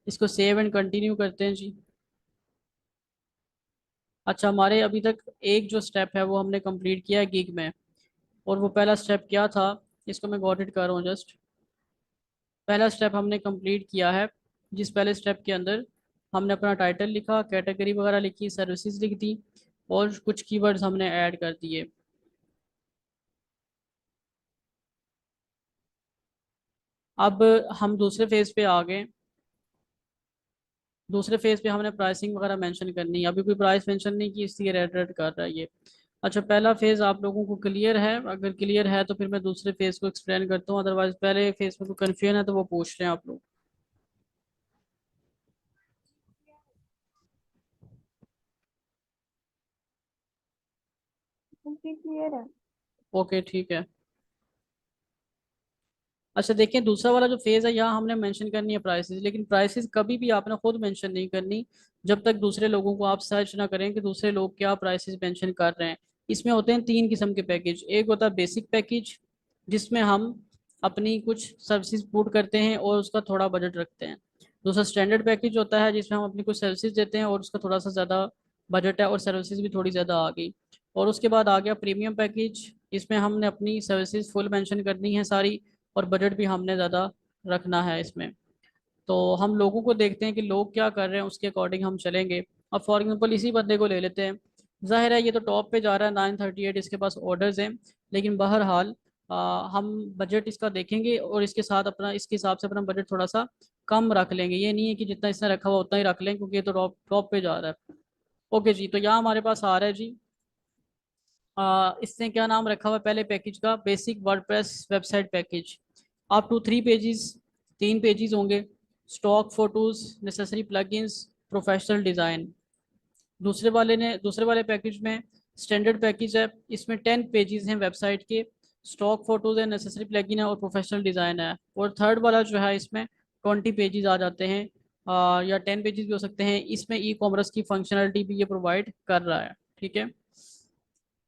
इसको सेव एंड कंटिन्यू करते हैं जी। अच्छा, हमारे अभी तक एक जो स्टेप है वो हमने कंप्लीट किया है गिग में, और वो पहला स्टेप क्या था, इसको मैं गॉट इट कर रहा हूँ जस्ट। पहला स्टेप हमने कंप्लीट किया है, जिस पहले स्टेप के अंदर हमने अपना टाइटल लिखा, कैटेगरी वगैरह लिखी, सर्विसेज लिख दी और कुछ कीवर्ड्स हमने ऐड कर दिए। अब हम दूसरे फेज पे आ गए। दूसरे फेज पे हमने प्राइसिंग वगैरह मेंशन करनी है, अभी कोई प्राइस मेंशन नहीं की इसलिए रेड रेड कर रहा है ये। अच्छा, पहला फेज आप लोगों को क्लियर है, अगर क्लियर है तो फिर मैं दूसरे फेज को एक्सप्लेन करता हूँ, अदरवाइज पहले फेज में कोई कन्फ्यूजन है तो वो पूछ रहे हैं आप लोग। क्लियर है। ओके, ठीक है। अच्छा देखिए, दूसरा वाला जो फेज है यहाँ हमने मेंशन करनी है प्राइसेस, लेकिन प्राइसेस कभी भी आपने खुद मेंशन नहीं करनी जब तक दूसरे लोगों को आप सर्च ना करें कि दूसरे लोग क्या प्राइसेस मेंशन कर रहे हैं। इसमें होते हैं तीन किस्म के पैकेज। एक होता है बेसिक पैकेज, जिसमें हम अपनी कुछ सर्विसेज पुट करते हैं और उसका थोड़ा बजट रखते हैं। दूसरा स्टैंडर्ड पैकेज होता है, जिसमें हम अपनी कुछ सर्विसेज देते हैं और उसका थोड़ा सा ज़्यादा बजट है और सर्विसेज भी थोड़ी ज़्यादा आ गई। और उसके बाद आ गया प्रीमियम पैकेज, इसमें हमने अपनी सर्विसेज फुल मेंशन करनी है सारी, और बजट भी हमने ज़्यादा रखना है इसमें। तो हम लोगों को देखते हैं कि लोग क्या कर रहे हैं, उसके अकॉर्डिंग हम चलेंगे। अब फॉर एग्जाम्पल इसी बंदे को ले लेते हैं, जाहिर है ये तो टॉप पे जा रहा है, 938 इसके पास ऑर्डर्स हैं, लेकिन बहरहाल हम बजट इसका देखेंगे और इसके साथ अपना इसके हिसाब से अपना बजट थोड़ा सा कम रख लेंगे। ये नहीं है कि जितना इसने रखा हुआ उतना ही रख लें, क्योंकि ये तो टॉप टॉप पे जा रहा है। ओके जी, तो यहाँ हमारे पास आ रहा है जी, इसने क्या नाम रखा हुआ है पहले पैकेज का, basic WordPress website package, up to 3 pages, 3 pages होंगे, stock photos, necessary plugins, professional design. दूसरे वाले पैकेज में स्टैंडर्ड पैकेज है, इसमें 10 पेजेस हैं वेबसाइट के, स्टॉक फोटोज है, नेसेसरी प्लगइन है और प्रोफेशनल डिज़ाइन है। और थर्ड वाला जो है इसमें 20 पेजेस आ जाते हैं, या 10 पेजेस भी हो सकते हैं। इसमें ई कॉमर्स की फंक्शनलिटी भी ये प्रोवाइड कर रहा है, ठीक है।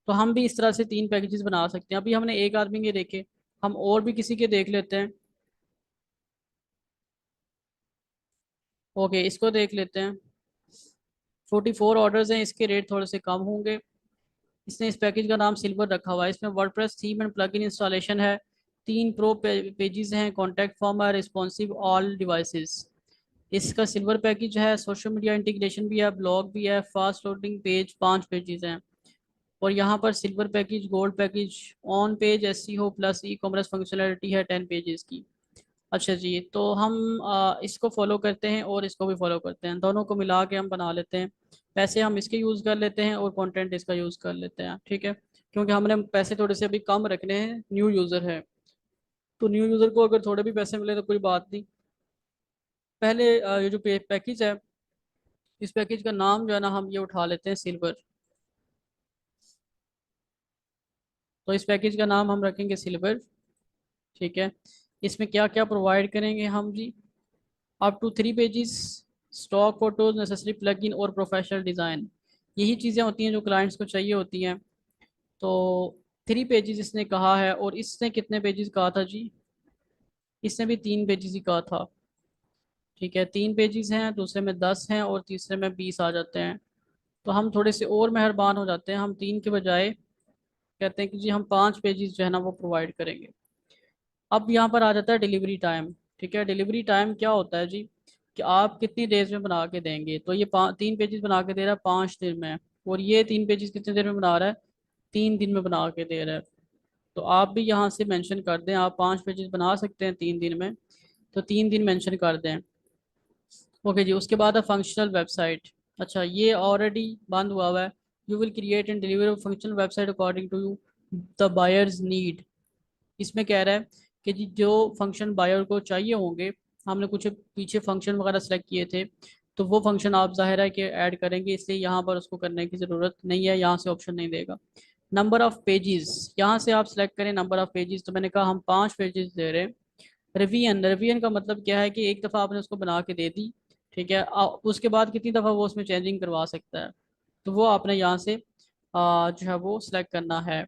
तो हम भी इस तरह से 3 पैकेजेस बना सकते हैं। अभी हमने एक आदमी के देखे, हम और भी किसी के देख लेते हैं। ओके, इसको देख लेते हैं। 44 ऑर्डर्स हैं, इसके रेट थोड़े से कम होंगे। इसने इस पैकेज का नाम सिल्वर रखा हुआ है, इसमें WordPress theme and plugin installation है, 3 प्रो पेजेस हैं, कॉन्टैक्ट फॉर्म है, रिस्पॉन्सिव ऑल डिवाइसेस। इसका सिल्वर पैकेज है, सोशल मीडिया इंटीग्रेशन भी है, ब्लॉग भी है, फास्ट लोडिंग पेज 5 पेजेस हैं। और यहाँ पर silver package, gold package, on page SEO plus e commerce functionality है 10 पेजेस की। अच्छा जी, तो हम इसको फॉलो करते हैं और इसको भी फॉलो करते हैं, दोनों को मिला के हम बना लेते हैं। पैसे हम इसके यूज़ कर लेते हैं और कंटेंट इसका यूज़ कर लेते हैं, ठीक है। क्योंकि हमने पैसे थोड़े से अभी कम रखने हैं, न्यू यूज़र है, तो न्यू यूज़र को अगर थोड़े भी पैसे मिले तो कोई बात नहीं। पहले ये जो पैकेज है, इस पैकेज का नाम जो है ना, हम ये उठा लेते हैं सिल्वर। तो इस पैकेज का नाम हम रखेंगे सिल्वर, ठीक है। इसमें क्या क्या प्रोवाइड करेंगे हम जी? Up to 3 pages, stock photos, necessary plugin और प्रोफेशनल डिज़ाइन। यही चीज़ें होती हैं जो क्लाइंट्स को चाहिए होती हैं। तो 3 पेजेस इसने कहा है, और इसने कितने पेजेस कहा था जी? इसने भी 3 पेजेस ही कहा था, ठीक है। 3 पेजेस हैं, दूसरे में 10 हैं और तीसरे में 20 आ जाते हैं। तो हम थोड़े से और मेहरबान हो जाते हैं, हम 3 के बजाय कहते हैं कि जी हम 5 पेजेस जो है ना वो प्रोवाइड करेंगे। अब यहाँ पर आ जाता है डिलीवरी टाइम, ठीक है। डिलीवरी टाइम क्या होता है जी, कि आप कितनी देर में बना के देंगे। तो ये 3 पेजेस बना के दे रहा है 5 दिन में, और ये 3 पेजेस कितनी देर में बना रहा है? 3 दिन में बना के दे रहा है। तो आप भी यहाँ से मेंशन कर दें, आप 5 पेजेस बना सकते हैं 3 दिन में, तो 3 दिन मेंशन कर दें। ओके जी, उसके बाद है फंक्शनल वेबसाइट। अच्छा, ये ऑलरेडी बंद हुआ है। You will create and deliver functional website according to you the buyers need. इसमें कह रहा है कि जी जो फंक्शन बायर को चाहिए होंगे, हमने कुछ पीछे फंक्शन वगैरह सेलेक्ट किए थे, तो वो फंक्शन आप जाहिर है कि ऐड करेंगे, इसलिए यहाँ पर उसको करने की ज़रूरत नहीं है, यहाँ से ऑप्शन नहीं देगा। नंबर ऑफ़ पेजेस, यहाँ से आप सेलेक्ट करें नंबर ऑफ़ पेजेस। तो मैंने कहा हम 5 पेजेस दे रहे हैं। रिवीजन, रिवीजन का मतलब क्या है कि एक दफ़ा आपने उसको बना के दे दी, ठीक है। उसके बाद कितनी दफ़ा वो उसमें चेंजिंग करवा सकता है, तो वो आपने यहाँ से जो है वो सिलेक्ट करना है।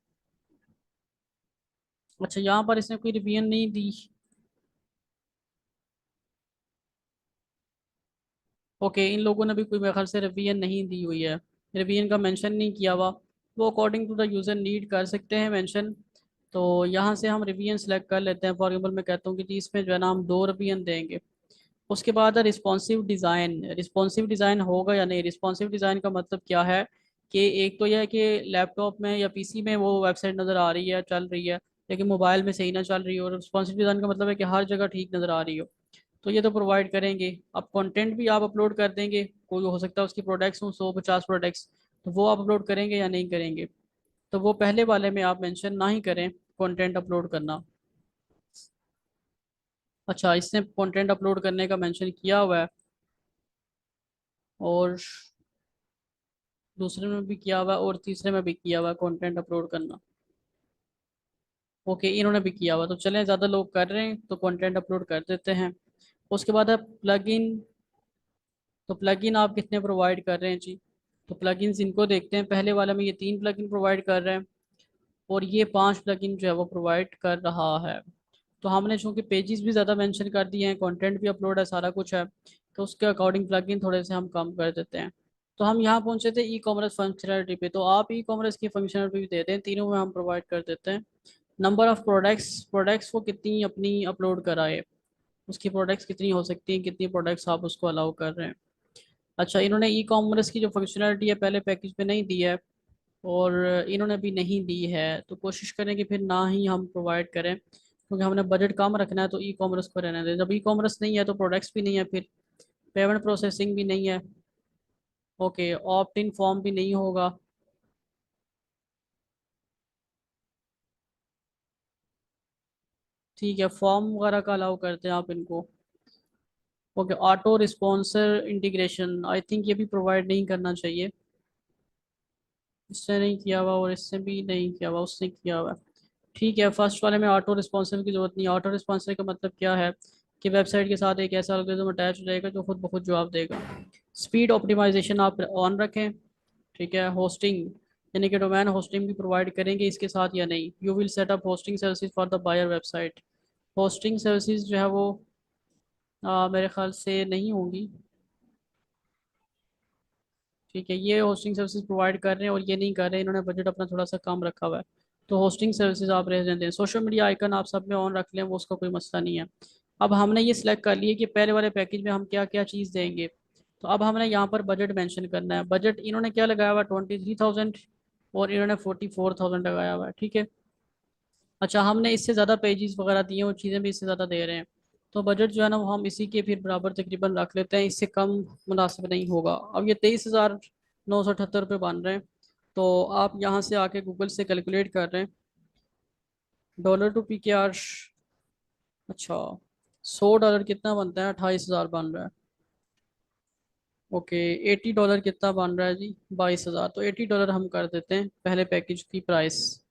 अच्छा, यहाँ पर इसने कोई रिवीजन नहीं दी। ओके, इन लोगों ने भी कोई मेरे ख्याल से रिवीजन नहीं दी हुई है, रिवीजन का मेंशन नहीं किया हुआ। वो according to the user need कर सकते हैं मेंशन। तो यहाँ से हम रिवीजन सेलेक्ट कर लेते हैं। फॉर एग्जाम्पल मैं कहता हूँ कि जी इसमें जो है ना हम 2 रिवीजन देंगे। उसके बाद है रिस्पॉन्सिव डिज़ाइन। रिस्पॉन्सिव डिज़ाइन होगा या नहीं? रिस्पॉन्सिव डिज़ाइन का मतलब क्या है, कि एक तो यह है कि लैपटॉप में या पीसी में वो वेबसाइट नज़र आ रही है, चल रही है, लेकिन मोबाइल में सही ना चल रही हो। और रिस्पॉन्सिव डिज़ाइन का मतलब है कि हर जगह ठीक नज़र आ रही हो। तो ये तो प्रोवाइड करेंगे। अब कंटेंट भी आप अपलोड कर देंगे, कोई हो सकता है उसकी प्रोडक्ट्स हों 150 प्रोडक्ट्स, तो वो आप अपलोड करेंगे या नहीं करेंगे? तो वो पहले वाले में आप मेंशन ना ही करें कंटेंट अपलोड करना। अच्छा, इसने कंटेंट अपलोड करने का मेंशन किया हुआ है, और दूसरे में भी किया हुआ है, और तीसरे में भी किया हुआ है कंटेंट अपलोड करना। ओके, इन्होंने भी किया हुआ, तो चलें ज़्यादा लोग कर रहे हैं तो कंटेंट अपलोड कर देते हैं। उसके बाद है प्लगइन। तो प्लगइन आप कितने प्रोवाइड कर रहे हैं जी? तो प्लगइन्स इनको देखते हैं। पहले वाला में ये 3 प्लगइन प्रोवाइड कर रहे हैं, और ये 5 प्लगइन जो है वो प्रोवाइड कर रहा है। तो हमने चूँकि पेजेस भी ज़्यादा मेंशन कर दिए हैं, कंटेंट भी अपलोड है, सारा कुछ है, तो उसके अकॉर्डिंग प्लगइन थोड़े से हम कम कर देते हैं। तो हम यहाँ पहुँचे थे ई कॉमर्स फंक्शनलिटी पे, तो आप ई कॉमर्स की फंक्शनलिटी भी देते हैं, तीनों में हम प्रोवाइड कर देते हैं। नंबर ऑफ़ प्रोडक्ट्स, प्रोडक्ट्स वो कितनी अपनी अपलोड कराए, उसकी प्रोडक्ट्स कितनी हो सकती हैं, कितनी प्रोडक्ट्स आप उसको अलाउ कर रहे हैं। अच्छा, इन्होंने ई कॉमर्स की जो फंक्शनलिटी है पहले पैकेज में नहीं दी है, और इन्होंने भी नहीं दी है, तो कोशिश करें कि फिर ना ही हम प्रोवाइड करें, क्योंकि हमने बजट कम रखना है, तो ई कॉमर्स को रहने दें। जब ई कॉमर्स नहीं है तो प्रोडक्ट्स भी नहीं है, फिर पेमेंट प्रोसेसिंग भी नहीं है। ओके, ऑप्ट इन फॉर्म भी नहीं होगा। ठीक है, फॉर्म वगैरह का अलाउ करते हैं आप इनको। Okay, auto responder integration, I think ये भी प्रोवाइड नहीं करना चाहिए। इससे नहीं किया हुआ और इससे भी नहीं किया हुआ, उसने किया हुआ। ठीक है, फर्स्ट वाले में ऑटो रिस्पॉन्सिव की जरूरत नहीं है। ऑटो रिस्पॉन्सिव का मतलब क्या है, कि वेबसाइट के साथ एक ऐसा एल्गोरिथम अटैच हो जाएगा जो खुद ब खुद जवाब देगा। स्पीड ऑप्टिमाइजेशन आप ऑन रखें, ठीक है। होस्टिंग, यानी कि डोमेन होस्टिंग भी प्रोवाइड करेंगे इसके साथ या नहीं? You will set up hosting services for the buyer website. Hosting services जो है वो मेरे ख्याल से नहीं होंगी, ठीक है। ये होस्टिंग सर्विसेज प्रोवाइड कर रहे हैं और ये नहीं कर रहे हैं, इन्होंने बजट अपना थोड़ा सा कम रखा हुआ है। तो होस्टिंग सर्विसेज आप रहने दें। सोशल मीडिया आइकन आप सब में ऑन रख लें, वो उसका कोई मसला नहीं है। अब हमने ये सिलेक्ट कर लिया कि पहले वाले पैकेज में हम क्या क्या चीज़ देंगे। तो अब हमने यहाँ पर बजट मेंशन करना है। बजट इन्होंने क्या लगाया हुआ, 23,000, और इन्होंने 44,000 लगाया हुआ है, ठीक है। अच्छा, हमने इससे ज़्यादा पेजेस वगैरह दिए हैं, वो चीज़ें भी इससे ज़्यादा दे रहे हैं। तो बजट जो है ना वो हम इसी के फिर बराबर तकरीबन रख लेते हैं, इससे कम मुनासिब नहीं होगा। अब ये 23,978 रुपये बन रहे हैं। तो आप यहाँ से आके गूगल से कैलकुलेट कर रहे हैं, डॉलर टू पी के आर। अच्छा, $100 कितना बनता है, 28,000 बन रहा है। ओके, $80 कितना बन रहा है जी, 22,000। तो $80 हम कर देते हैं पहले पैकेज की प्राइस।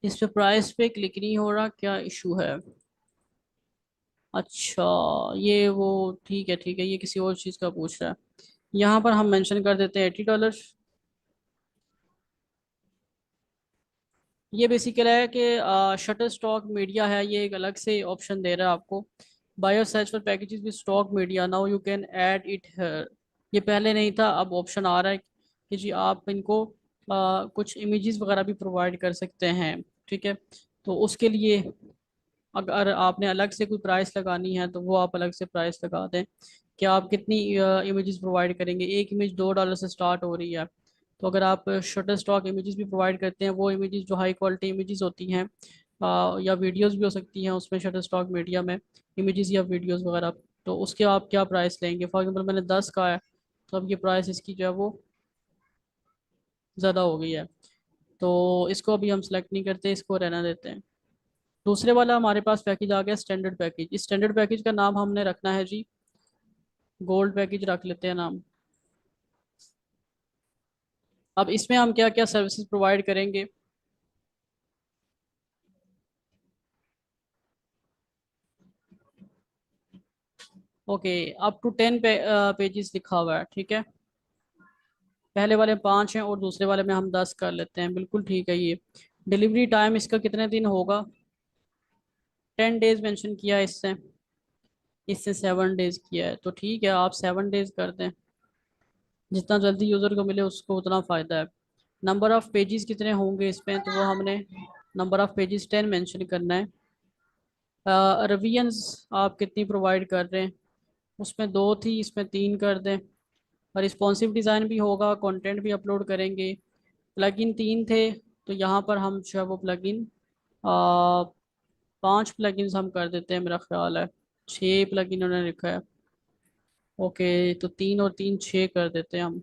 इस पे प्राइस पे क्लिक नहीं हो रहा, क्या इशू है? अच्छा, ये वो, ठीक है ठीक है, ये किसी और चीज़ का पूछ रहा है। यहाँ पर हम मेंशन कर देते हैं $80। ये बेसिकली है कि शटर स्टॉक मीडिया है, ये एक अलग से ऑप्शन दे रहा है आपको। Bio search for packages with stock media, now you can add it here. ये पहले नहीं था, अब ऑप्शन आ रहा है कि जी आप इनको कुछ इमेजेस वगैरह भी प्रोवाइड कर सकते हैं, ठीक है। तो उसके लिए अगर आपने अलग से कोई प्राइस लगानी है तो वो आप अलग से प्राइस लगा दें कि आप कितनी इमेजेस प्रोवाइड करेंगे। एक इमेज $2 से स्टार्ट हो रही है। तो अगर आप शटर स्टॉक इमेजेस भी प्रोवाइड करते हैं, वो इमेजेस जो हाई क्वालिटी इमेजेस होती हैं, या वीडियोस भी हो सकती हैं उसमें, शटर स्टॉक मीडिया में इमेजेस या वीडियोस वगैरह, तो उसके आप क्या प्राइस लेंगे। फॉर एग्जाम्पल मैंने 10 का है, तो अब ये प्राइस इसकी जो है वो ज़्यादा हो गई है। तो इसको अभी हम सेलेक्ट नहीं करते, इसको रहना देते हैं। दूसरे वाला हमारे पास पैकेज आ गया, स्टैंडर्ड पैकेज। इस स्टैंडर्ड पैकेज का नाम हमने रखना है जी, गोल्ड पैकेज रख लेते हैं नाम। अब इसमें हम क्या क्या सर्विसेज प्रोवाइड करेंगे। ओके, अप टू 10 पेजेस लिखा हुआ है, ठीक है। पहले वाले 5 हैं और दूसरे वाले में हम 10 कर लेते हैं, बिल्कुल ठीक है ये। डिलीवरी टाइम इसका कितने दिन होगा, 10 डेज मेंशन किया है इससे। इससे 7 डेज किया है, तो ठीक है आप 7 डेज कर दें। जितना जल्दी यूज़र को मिले उसको उतना फ़ायदा है। नंबर ऑफ़ पेजेस कितने होंगे इसमें, तो वो हमने नंबर ऑफ़ पेजेस 10 मेंशन करना है। रिविजन्स आप कितनी प्रोवाइड कर रहे हैं, उसमें 2 थी, इसमें 3 कर दें। और रिस्पॉन्सिव डिज़ाइन भी होगा, कंटेंट भी अपलोड करेंगे। प्लगइन 3 थे, तो यहाँ पर हम जो है वो प्लगइन 5 प्लगइन्स हम कर देते हैं, मेरा ख्याल है 6 प्लगइन उन्होंने लिखा है। ओके, तो 3 और 3 6 कर देते हैं हम।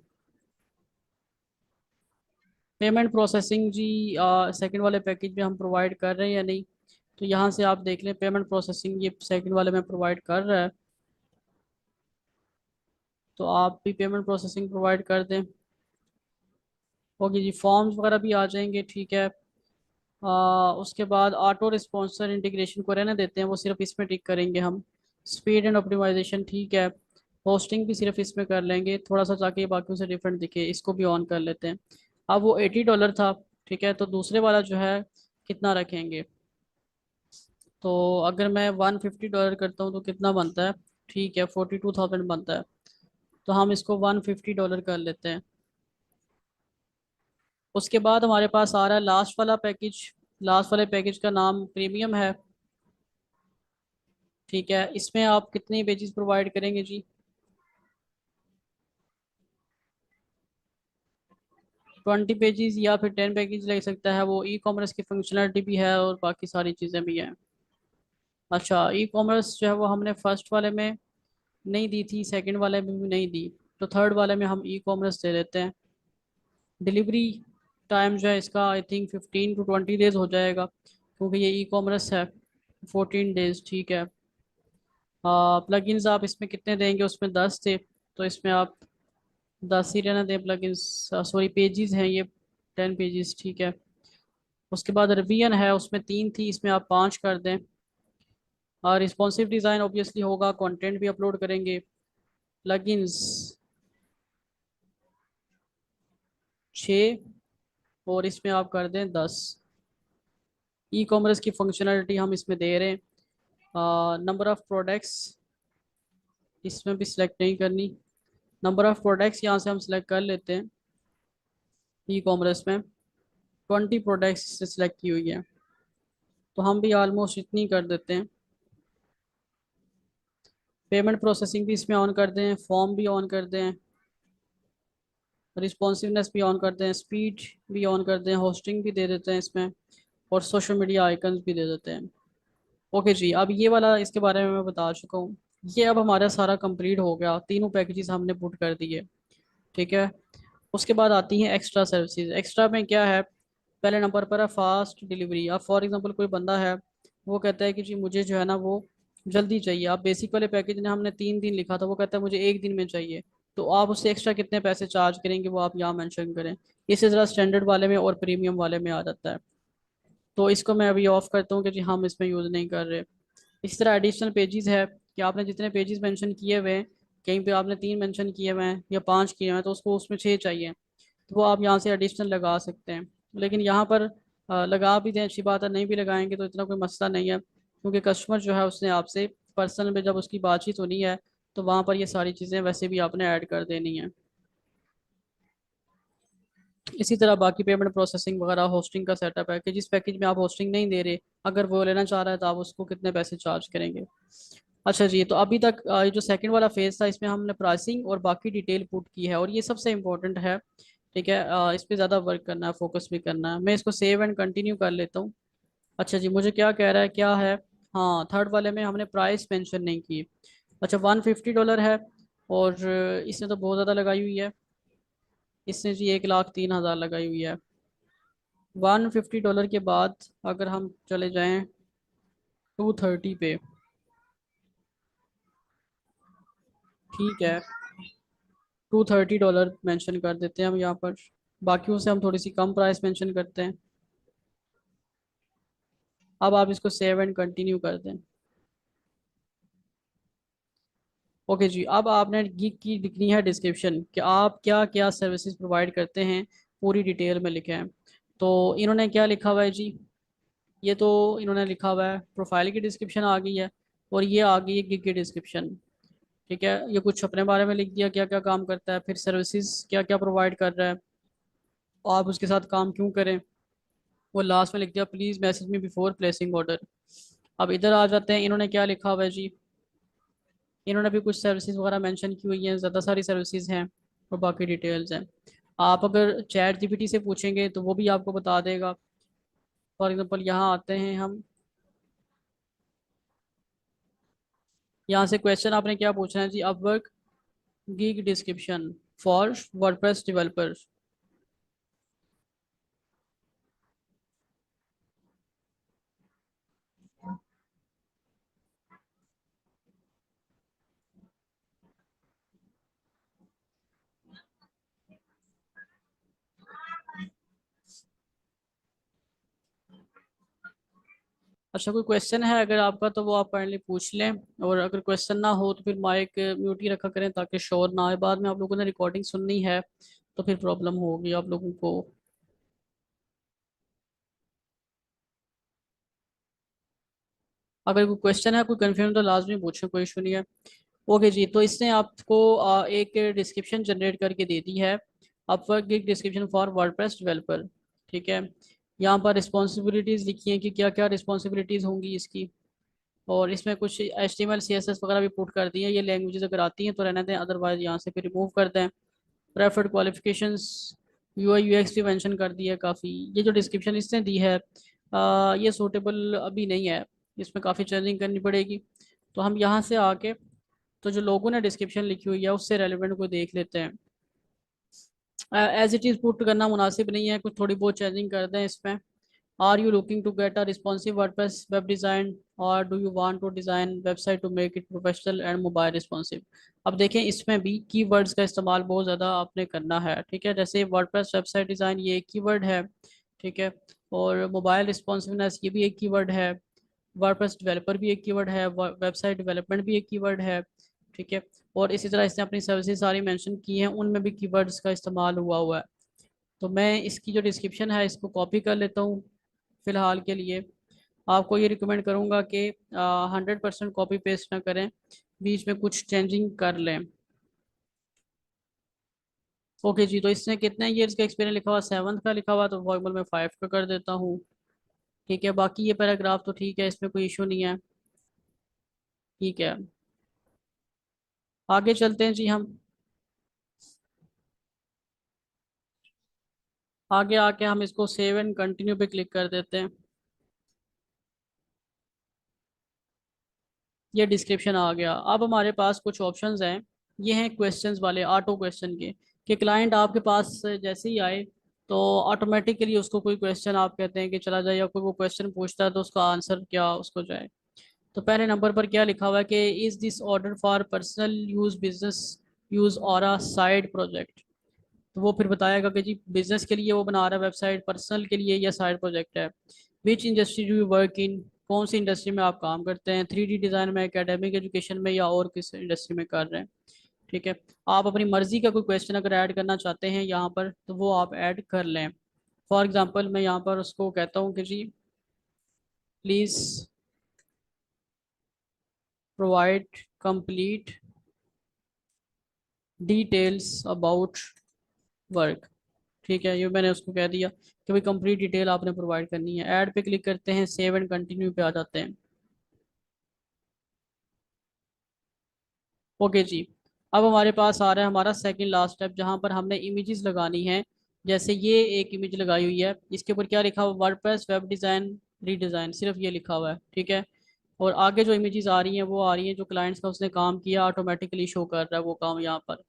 पेमेंट प्रोसेसिंग जी, सेकंड वाले पैकेज में हम प्रोवाइड कर रहे हैं या नहीं। तो यहाँ से आप देख लें, पेमेंट प्रोसेसिंग ये सेकंड वाले में प्रोवाइड कर रहा है, तो आप भी पेमेंट प्रोसेसिंग प्रोवाइड कर दें। ओके जी, फॉर्म्स वगैरह भी आ जाएंगे, ठीक है। उसके बाद ऑटो रिस्पॉन्सर इंटीग्रेशन को रहने देते हैं, वो सिर्फ इसमें टिक करेंगे हम। स्पीड एंड ऑप्टिमाइजेशन, ठीक है। होस्टिंग भी सिर्फ इसमें कर लेंगे, थोड़ा सा ताकि बाकियों से डिफरेंट दिखे, इसको भी ऑन कर लेते हैं। अब वो $80 था, ठीक है। तो दूसरे वाला जो है कितना रखेंगे। तो अगर मैं $150 करता हूँ तो कितना बनता है, ठीक है 42,000 बनता है। तो हम इसको $150 कर लेते हैं। उसके बाद हमारे पास आ रहा है लास्ट वाला पैकेज। लास्ट वाले पैकेज का नाम प्रीमियम है, ठीक है। इसमें आप कितनी पेजेस प्रोवाइड करेंगे जी। 20 पेजेस या फिर 10 पेजेस ले सकता है, वो ई कॉमर्स की फंक्शनलिटी भी है और बाकी सारी चीज़ें भी हैं। अच्छा, ई कॉमर्स जो है वो हमने फर्स्ट वाले में नहीं दी थी, सेकंड वाले में भी नहीं दी, तो थर्ड वाले में हम ई कॉमर्स दे देते हैं। डिलीवरी टाइम जो है इसका आई थिंक 15 to 20 डेज हो जाएगा, क्योंकि ये ई कॉमर्स है। 14 डेज, ठीक है। प्लगइन्स आप इसमें कितने देंगे, उसमें 10 थे, तो इसमें आप 10 ही रहना दें प्लगइन्स। सॉरी, पेजेस हैं ये, 10 पेजेस, ठीक है। उसके बाद रिवीजन है, उसमें 3 थी, इसमें आप 5 कर दें। और रिस्पॉन्सिव डिज़ाइन ऑब्वियसली होगा, कंटेंट भी अपलोड करेंगे। प्लगइन्स 6 और इसमें आप कर दें 10। ई कॉमर्स की फंक्शनलिटी हम इसमें दे रहे हैं। नंबर ऑफ़ प्रोडक्ट्स इसमें भी सिलेक्ट नहीं करनी। नंबर ऑफ़ प्रोडक्ट्स यहाँ से हम सिलेक्ट कर लेते हैं। ई कॉमर्स में 20 प्रोडक्ट्स से सिलेक्ट की हुई है, तो हम भी ऑलमोस्ट इतनी कर देते हैं। पेमेंट प्रोसेसिंग भी इसमें ऑन कर दें, फॉर्म भी ऑन कर दें, रिस्पॉन्सिवनेस भी ऑन कर दें, स्पीड भी ऑन कर दें, होस्टिंग भी दे देते हैं इसमें, और सोशल मीडिया आइकन्स भी दे देते हैं। ओके जी, अब ये वाला इसके बारे में मैं बता चुका हूँ। ये अब हमारा सारा कंप्लीट हो गया, तीनों पैकेजेस हमने पुट कर दिए। ठीक है, उसके बाद आती हैं एक्स्ट्रा सर्विसेज। एक्स्ट्रा में क्या है, पहले नंबर पर है फास्ट डिलीवरी। अब फॉर एग्जांपल कोई बंदा है, वो कहता है कि जी मुझे जो है ना वो जल्दी चाहिए। आप बेसिक वाले पैकेज ने हमने 3 दिन लिखा था, वो कहता है मुझे 1 दिन में चाहिए। तो आप उससे एक्स्ट्रा कितने पैसे चार्ज करेंगे वो आप यहाँ मेंशन करें। इसी तरह स्टैंडर्ड वाले में और प्रीमियम वाले में आ जाता है। तो इसको मैं अभी ऑफ करता हूँ कि जी हम इसमें यूज़ नहीं कर रहे। इस तरह एडिशनल पेजेस है कि आपने जितने पेजेस मेंशन किए हुए हैं, कहीं पे आपने 3 मेंशन किए हुए हैं या 5 किए हुए हैं, तो उसको उसमें 6 चाहिए, तो वो आप यहाँ से एडिशनल लगा सकते हैं। लेकिन यहाँ पर लगा भी दें अच्छी बात है, नहीं भी लगाएंगे तो इतना कोई मसला नहीं है, क्योंकि कस्टमर जो है उसने आपसे पर्सनल में जब उसकी बातचीत होनी है तो वहाँ पर ये सारी चीज़ें वैसे भी आपने ऐड कर देनी है। इसी तरह बाकी पेमेंट प्रोसेसिंग वगैरह, होस्टिंग का सेटअप है कि जिस पैकेज में आप होस्टिंग नहीं दे रहे, अगर वो लेना चाह रहा है तो आप उसको कितने पैसे चार्ज करेंगे। अच्छा जी, तो अभी तक ये जो सेकंड वाला फेज था इसमें हमने प्राइसिंग और बाकी डिटेल पुट की है, और ये सबसे इम्पोर्टेंट है। ठीक है, इस पे ज़्यादा वर्क करना है, फोकस भी करना है। मैं इसको सेव एंड कंटिन्यू कर लेता हूँ। अच्छा जी, मुझे क्या कह रहा है, क्या है। हाँ, थर्ड वाले में हमने प्राइस मेंशन नहीं की। अच्छा, $150 है, और इसने तो बहुत ज़्यादा लगाई हुई है। इसने जी 1,03,000 लगाई हुई है। $150 के बाद अगर हम चले जाएं 230 पे, ठीक है, $230 मेंशन कर देते हैं हम यहाँ पर। बाकियों से हम थोड़ी सी कम प्राइस मेंशन करते हैं। अब आप इसको सेव एंड कंटिन्यू कर दें। ओके जी, अब आपने गिग की लिखनी है डिस्क्रिप्शन कि आप क्या क्या सर्विसेज प्रोवाइड करते हैं, पूरी डिटेल में लिखे हैं। तो इन्होंने क्या लिखा हुआ है जी, ये तो इन्होंने लिखा हुआ है प्रोफाइल की डिस्क्रिप्शन आ गई है, और ये आ गई है गिग की डिस्क्रिप्शन। ठीक है, ये कुछ अपने बारे में लिख दिया, क्या क्या काम करता है, फिर सर्विसेज क्या क्या प्रोवाइड कर रहा है, आप उसके साथ काम क्यों करें। वो लास्ट में लिख दिया please message me before placing order. अब इधर आ जाते हैं, इन्होंने क्या लिखा हुआ है जी, इन्होंने भी कुछ सर्विसेज वगैरह मेंशन की हुई हैं, ज़्यादा सारी सर्विसेज हैं और बाकी डिटेल्स हैं। आप अगर चैट जीपीटी से पूछेंगे तो वो भी आपको बता देगा। फॉर एग्जांपल यहाँ आते हैं हम, यहाँ से क्वेश्चन आपने क्या पूछना है जी, Upwork gig description for WordPress developers. अच्छा, कोई क्वेश्चन है अगर आपका तो वो आप काइंडली पूछ लें, और अगर क्वेश्चन ना हो तो फिर माइक म्यूट ही रखा करें ताकि शोर ना आए। बाद में आप लोगों ने रिकॉर्डिंग सुननी है तो फिर प्रॉब्लम होगी आप लोगों को। अगर कोई क्वेश्चन है, कोई कन्फ्यूजन, तो लाजमी पूछें, कोई इशू नहीं है। ओके जी, तो इसने आपको एक डिस्क्रिप्शन जनरेट करके दे दी है, अपवर्क एक डिस्क्रिप्शन फॉर वर्डप्रेस डेवलपर। ठीक है, यहाँ पर रिस्पॉन्सिबिलिटीज़ लिखी हैं कि क्या क्या रिस्पॉन्सिबिलिटीज़ होंगी इसकी, और इसमें कुछ HTML CSS वगैरह भी पुट कर दी है। ये लैंग्वेजेस अगर आती हैं तो रहने दें, अदरवाइज यहाँ से फिर रिमूव कर दें। प्रेफर्ड क्वालिफिकेशंस, UI UX भी मेंशन कर दी है काफ़ी। ये जो डिस्क्रिप्शन इसने दी है ये सूटेबल अभी नहीं है, इसमें काफ़ी चेंजिंग करनी पड़ेगी। तो हम यहाँ से आके तो जो लोगों ने डिस्क्रिप्शन लिखी हुई है उससे रेलिवेंट को देख लेते हैं। एज इट इज़ पुट करना मुनासिब नहीं है, कुछ थोड़ी बहुत चेंजिंग कर दें इसमें। Are you looking to get a responsive WordPress web design, और do you want to design website to make it professional and mobile responsive. अब देखें, इसमें भी कीवर्ड्स का इस्तेमाल बहुत ज़्यादा आपने करना है। ठीक है, जैसे वर्डप्रेस वेबसाइट डिज़ाइन ये एक कीवर्ड है। ठीक है, और मोबाइल रिस्पॉन्सिवनेस ये भी एक कीवर्ड है। वर्डप्रेस डेवलपर भी एक कीवर्ड है, वेबसाइट डेवलपमेंट भी एक कीवर्ड है। ठीक है। और इसी तरह इसने अपनी सर्विसेज सारी मेंशन की हैं, उनमें भी कीवर्ड्स का इस्तेमाल हुआ हुआ है। तो मैं इसकी जो डिस्क्रिप्शन है इसको कॉपी कर लेता हूँ फ़िलहाल के लिए। आपको ये रिकमेंड करूँगा कि 100% कॉपी पेस्ट ना करें, बीच में कुछ चेंजिंग कर लें। ओके जी, तो इसने कितने ईयर्स का एक्सपीरियंस लिखा हुआ, 7th का लिखा हुआ, तो फॉर्मल मैं 5 का कर देता हूँ। ठीक है, बाकी ये पैराग्राफ तो ठीक है, इसमें कोई इशू नहीं है। ठीक है, आगे चलते हैं जी हम। आगे आके हम इसको सेव एंड कंटिन्यू पे क्लिक कर देते हैं। ये डिस्क्रिप्शन आ गया। अब हमारे पास कुछ ऑप्शंस हैं। ये हैं क्वेश्चंस वाले, ऑटो क्वेश्चन के, कि क्लाइंट आपके पास जैसे ही आए तो ऑटोमेटिकली उसको कोई क्वेश्चन आप कहते हैं कि चला जाए, या कोई वो क्वेश्चन पूछता है तो उसका आंसर क्या उसको जाए। तो पहले नंबर पर क्या लिखा हुआ है कि is this order for personal use, business use और अ साइड प्रोजेक्ट। तो वो फिर बताएगा कि जी बिजनेस के लिए वो बना रहा है वेबसाइट, पर्सनल के लिए या साइड प्रोजेक्ट है। विच industry do you work in, कौन सी इंडस्ट्री में आप काम करते हैं, 3D डिज़ाइन में, एकेडमिक एजुकेशन में, या और किस इंडस्ट्री में कर रहे हैं। ठीक है। आप अपनी मर्जी का कोई क्वेश्चन अगर ऐड करना चाहते हैं यहाँ पर तो वो आप ऐड कर लें। फॉर एग्जांपल मैं यहाँ पर उसको कहता हूँ कि जी please provide complete details about work. ठीक है, ये मैंने उसको कह दिया कि भाई कंप्लीट डिटेल आपने प्रोवाइड करनी है। ऐड पे क्लिक करते हैं, सेव एंड कंटिन्यू पे आ जाते हैं। ओके जी, अब हमारे पास आ रहा है हमारा सेकंड लास्ट स्टेप, जहां पर हमने इमेजेस लगानी है। जैसे ये एक इमेज लगाई हुई है, इसके ऊपर क्या लिखा हुआ, वर्डप्रेस वेब डिज़ाइन रीडिज़ाइन, सिर्फ ये लिखा हुआ है। ठीक है। और आगे जो इमेजेस आ रही हैं वो आ रही हैं जो क्लाइंट्स का उसने काम किया, ऑटोमेटिकली शो कर रहा है वो काम यहाँ पर।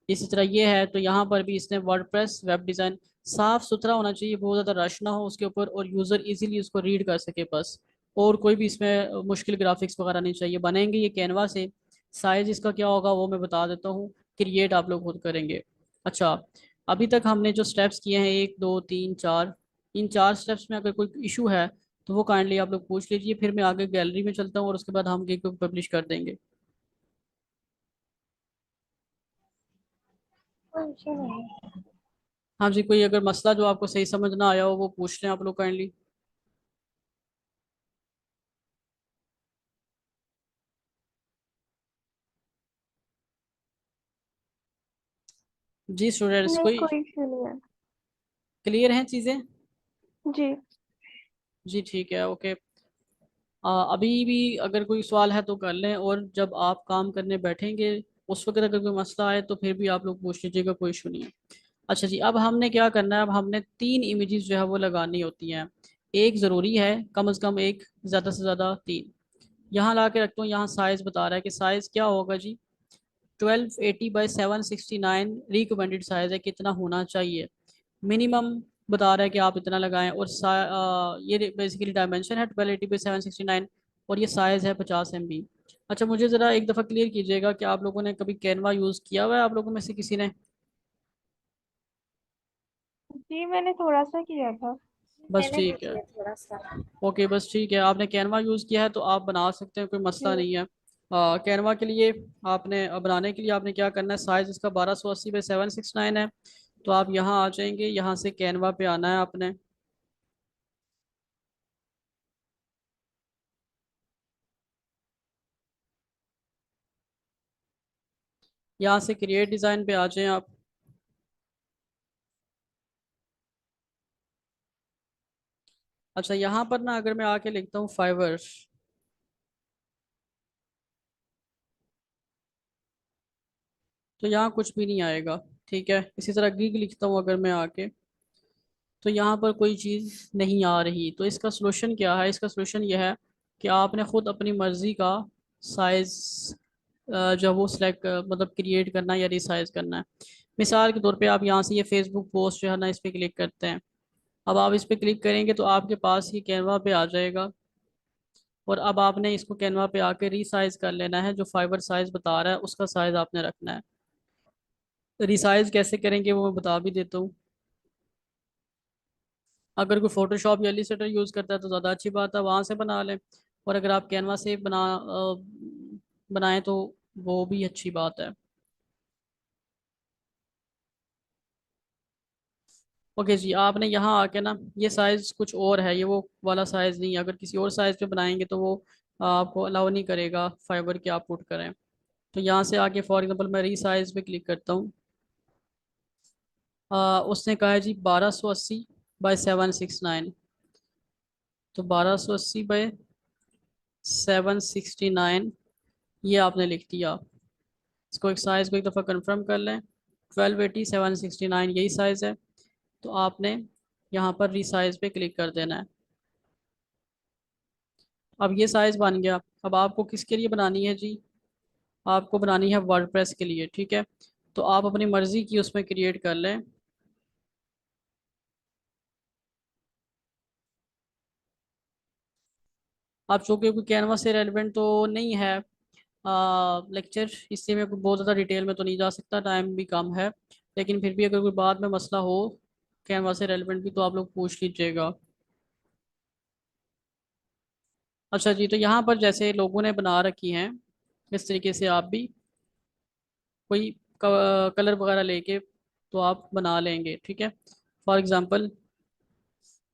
इसी तरह ये है, तो यहाँ पर भी इसने वर्डप्रेस वेब डिज़ाइन, साफ सुथरा होना चाहिए, बहुत ज़्यादा रश ना हो उसके ऊपर, और यूज़र इजीली उसको रीड कर सके बस। और कोई भी इसमें मुश्किल ग्राफिक्स वगैरह नहीं चाहिए। बनेंगे ये कैनवा से। साइज इसका क्या होगा वो मैं बता देता हूँ, क्रिएट आप लोग खुद करेंगे। अच्छा, अभी तक हमने जो स्टेप्स किए हैं, 1 2 3 4, इन 4 स्टेप्स में अगर कोई इशू है तो वो काइंडली आप लोग पूछ लीजिए, फिर मैं आगे गैलरी में चलता हूँ और उसके बाद हम गिग को पब्लिश कर देंगे। कोई इशू नहीं। हाँ जी, कोई अगर मसला जो आपको सही समझ ना आया हो वो पूछ लें आप लोग काइंडली। जी स्टूडेंट्स, नहीं, कोई कोई इशू नहीं है। क्लियर हैं चीज़ें? जी। जी ठीक है, ओके। अभी भी अगर कोई सवाल है तो कर लें, और जब आप काम करने बैठेंगे उस वक्त अगर कोई मसला आए तो फिर भी आप लोग पूछ लीजिएगा, कोई इशू नहीं है। अच्छा जी, अब हमने क्या करना है, अब हमने 3 इमेजेस जो है वो लगानी होती हैं। एक ज़रूरी है, कम से कम एक, ज़्यादा से ज़्यादा 3। यहाँ ला के रखता हूँ, यहाँ साइज़ बता रहा है कि साइज़ क्या होगा जी, 1280 बाई 769 रिकमेंडेड साइज़ है, कितना होना चाहिए। मिनिमम बता रहा है कि आप इतना लगाएं, और ये बेसिकली डायमेंशन है 1280 बाई 769, और ये साइज़ है 50 MB। अच्छा, मुझे ज़रा एक दफ़ा क्लियर कीजिएगा कि आप लोगों ने कभी कैनवा यूज़ किया हुआ है, आप लोगों में से किसी ने? जी, मैंने थोड़ा सा किया था। बस मैंने भी ठीक है। किया थोड़ा सा। ओके, बस ठीक है, आपने कैनवा यूज़ किया है तो आप बना सकते हैं, कोई मसला जी। नहीं है। कैनवा के लिए आपने बनाने के लिए आपने क्या करना है, साइज़ इसका 1280 बाई 769 है। तो आप यहाँ आ जाएंगे, यहाँ से कैनवा पे आना है आपने। यहाँ से क्रिएट डिज़ाइन पे आ जाएं आप। अच्छा, यहाँ पर ना अगर मैं आके लिखता हूँ फाइवर, तो यहाँ कुछ भी नहीं आएगा। ठीक है, इसी तरह गिग लिखता हूँ अगर मैं आके, तो यहाँ पर कोई चीज़ नहीं आ रही। तो इसका सलूशन क्या है, इसका सलूशन यह है कि आपने ख़ुद अपनी मर्ज़ी का साइज़ जो वो सिलेक्ट मतलब क्रिएट करना है या रिसाइज करना है। मिसाल के तौर पे आप यहाँ से ये फेसबुक पोस्ट जो है ना इस पर क्लिक करते हैं। अब आप इस पर क्लिक करेंगे तो आपके पास ये कैनवा पे आ जाएगा, और अब आपने इसको कैनवा पे आके रीसाइज कर लेना है, जो फाइबर साइज बता रहा है उसका साइज आपने रखना है। रिसाइज कैसे करेंगे वो मैं बता भी देता हूँ। अगर कोई फोटोशॉप या इलिस्ट्रेटर यूज़ करता है तो ज़्यादा अच्छी बात है, वहाँ से बना लें। और अगर आप कैनवा से बनाएं तो वो भी अच्छी बात है। ओके जी, आपने यहाँ आके ना, ये साइज़ कुछ और है, ये वो वाला साइज़ नहीं है। अगर किसी और साइज़ पे बनाएंगे तो वो आपको अलाउ नहीं करेगा फाइबर के आप पुट करें। तो यहाँ से आके फॉर एग्जांपल मैं री साइज़ पे क्लिक करता हूँ। उसने कहा है जी 1280 बाय 769। तो 1280 बाय 769 ये आपने लिख दिया। इसको एक साइज़ को एक दफ़ा कंफर्म कर लें। 1280 769 यही साइज़ है। तो आपने यहाँ पर रीसाइज पे क्लिक कर देना है। अब ये साइज़ बन गया। अब आपको किसके लिए बनानी है जी? आपको बनानी है वर्डप्रेस के लिए, ठीक है। तो आप अपनी मर्ज़ी की उसमें क्रिएट कर लें। आप चूँकि कोई कैनवा से रेलिवेंट तो नहीं है लेक्चर, इसलिए मैं बहुत ज़्यादा डिटेल में तो नहीं जा सकता, टाइम भी कम है। लेकिन फिर भी अगर कोई बाद में मसला हो कैनवा से रेलिवेंट भी, तो आप लोग पूछ लीजिएगा। अच्छा जी, तो यहाँ पर जैसे लोगों ने बना रखी हैं, इस तरीके से आप भी कोई कलर वगैरह लेके तो आप बना लेंगे, ठीक है। फॉर एग्ज़ाम्पल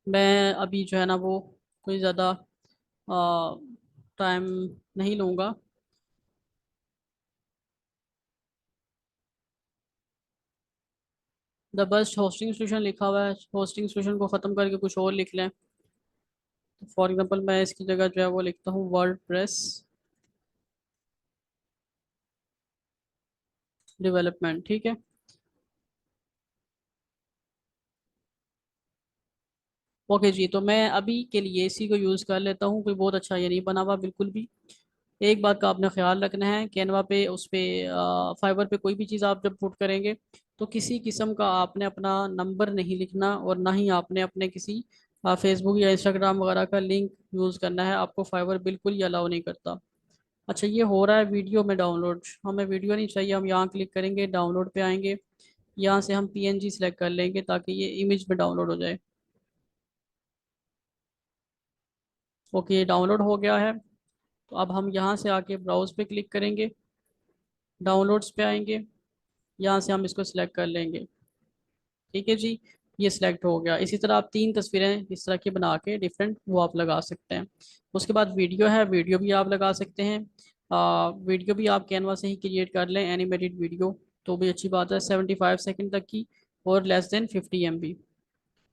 मैं अभी जो है ना वो कोई ज़्यादा टाइम नहीं लूँगा। द बेस्ट होस्टिंग इंस्टीट्यूशन लिखा हुआ है, होस्टिंग इंस्टीट्यूशन को ख़त्म करके कुछ और लिख लें। तो फॉर एग्ज़ाम्पल मैं इसकी जगह जो है वो लिखता हूँ वर्ड प्रेस डेवलपमेंट, ठीक है। ओके जी, तो मैं अभी के लिए इसी को यूज़ कर लेता हूँ। कोई बहुत अच्छा ये नहीं बना हुआ बिल्कुल भी। एक बात का आपने ख्याल रखना है, कैनवा पे उस पे फाइवर पे कोई भी चीज़ आप जब पुट करेंगे तो किसी किस्म का आपने अपना नंबर नहीं लिखना, और ना ही आपने अपने किसी फेसबुक या इंस्टाग्राम वगैरह का लिंक यूज़ करना है। आपको फाइवर बिल्कुल ही अलाउ नहीं करता। अच्छा, ये हो रहा है वीडियो में डाउनलोड। हमें वीडियो नहीं चाहिए, हम यहाँ क्लिक करेंगे, डाउनलोड पे आएंगे। यहाँ से हम PNG सेलेक्ट कर लेंगे ताकि ये इमेज में डाउनलोड हो जाए। ओके, ये डाउनलोड हो गया है। तो अब हम यहाँ से आके ब्राउज पे क्लिक करेंगे, डाउनलोड्स पे आएंगे, यहाँ से हम इसको सिलेक्ट कर लेंगे। ठीक है जी, ये सिलेक्ट हो गया। इसी तरह आप 3 तस्वीरें इस तरह की बना के डिफरेंट वो आप लगा सकते हैं। उसके बाद वीडियो है, वीडियो भी आप लगा सकते हैं। वीडियो भी आप कैनवा से ही क्रिएट कर लें, एनिमेटेड वीडियो, तो भी अच्छी बात है, 75 सेकेंड तक की, और लेस देन 50 MB।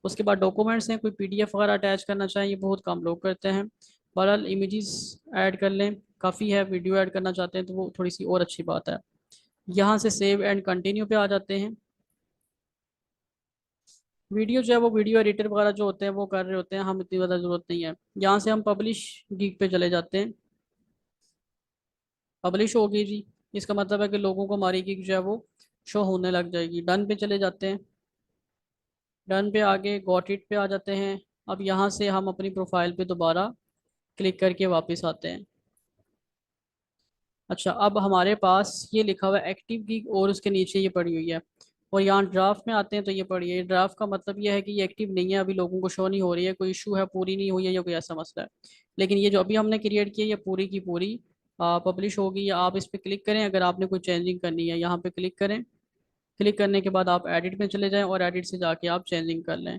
उसके बाद डॉक्यूमेंट्स हैं, कोई PDF वगैरह अटैच करना चाहें, ये बहुत कम लोग करते हैं। बहरहाल इमेजेस ऐड कर लें, काफ़ी है। वीडियो ऐड करना चाहते हैं तो वो थोड़ी सी और अच्छी बात है। यहाँ से सेव एंड कंटिन्यू पे आ जाते हैं। वीडियो जो है वो वीडियो एडिटर वगैरह जो होते हैं वो कर रहे होते हैं, हम इतनी ज़्यादा ज़रूरत नहीं है। यहाँ से हम पब्लिश गीक पे चले जाते हैं। पब्लिश होगी जी, इसका मतलब है कि लोगों को हमारी गीक जो है वो शो होने लग जाएगी। डन पे चले जाते हैं। डन पे आगे गॉट इट पे आ जाते हैं। अब यहाँ से हम अपनी प्रोफाइल पे दोबारा क्लिक करके वापस आते हैं। अच्छा, अब हमारे पास ये लिखा हुआ है एक्टिव गीक, और उसके नीचे ये पड़ी हुई है। और यहाँ ड्राफ्ट में आते हैं तो ये पड़ी है। ड्राफ्ट का मतलब ये है कि ये एक्टिव नहीं है, अभी लोगों को शो नहीं हो रही है, कोई इशू है, पूरी नहीं हुई है, या कोई ऐसा मसला है। लेकिन ये जो अभी हमने क्रिएट की है ये पूरी की पूरी पब्लिश होगी। या आप इस पर क्लिक करें, अगर आपने कोई चेंजिंग करनी है यहाँ पे क्लिक करें। क्लिक करने के बाद आप एडिट में चले जाएं और एडिट से जाके आप चेंजिंग कर लें।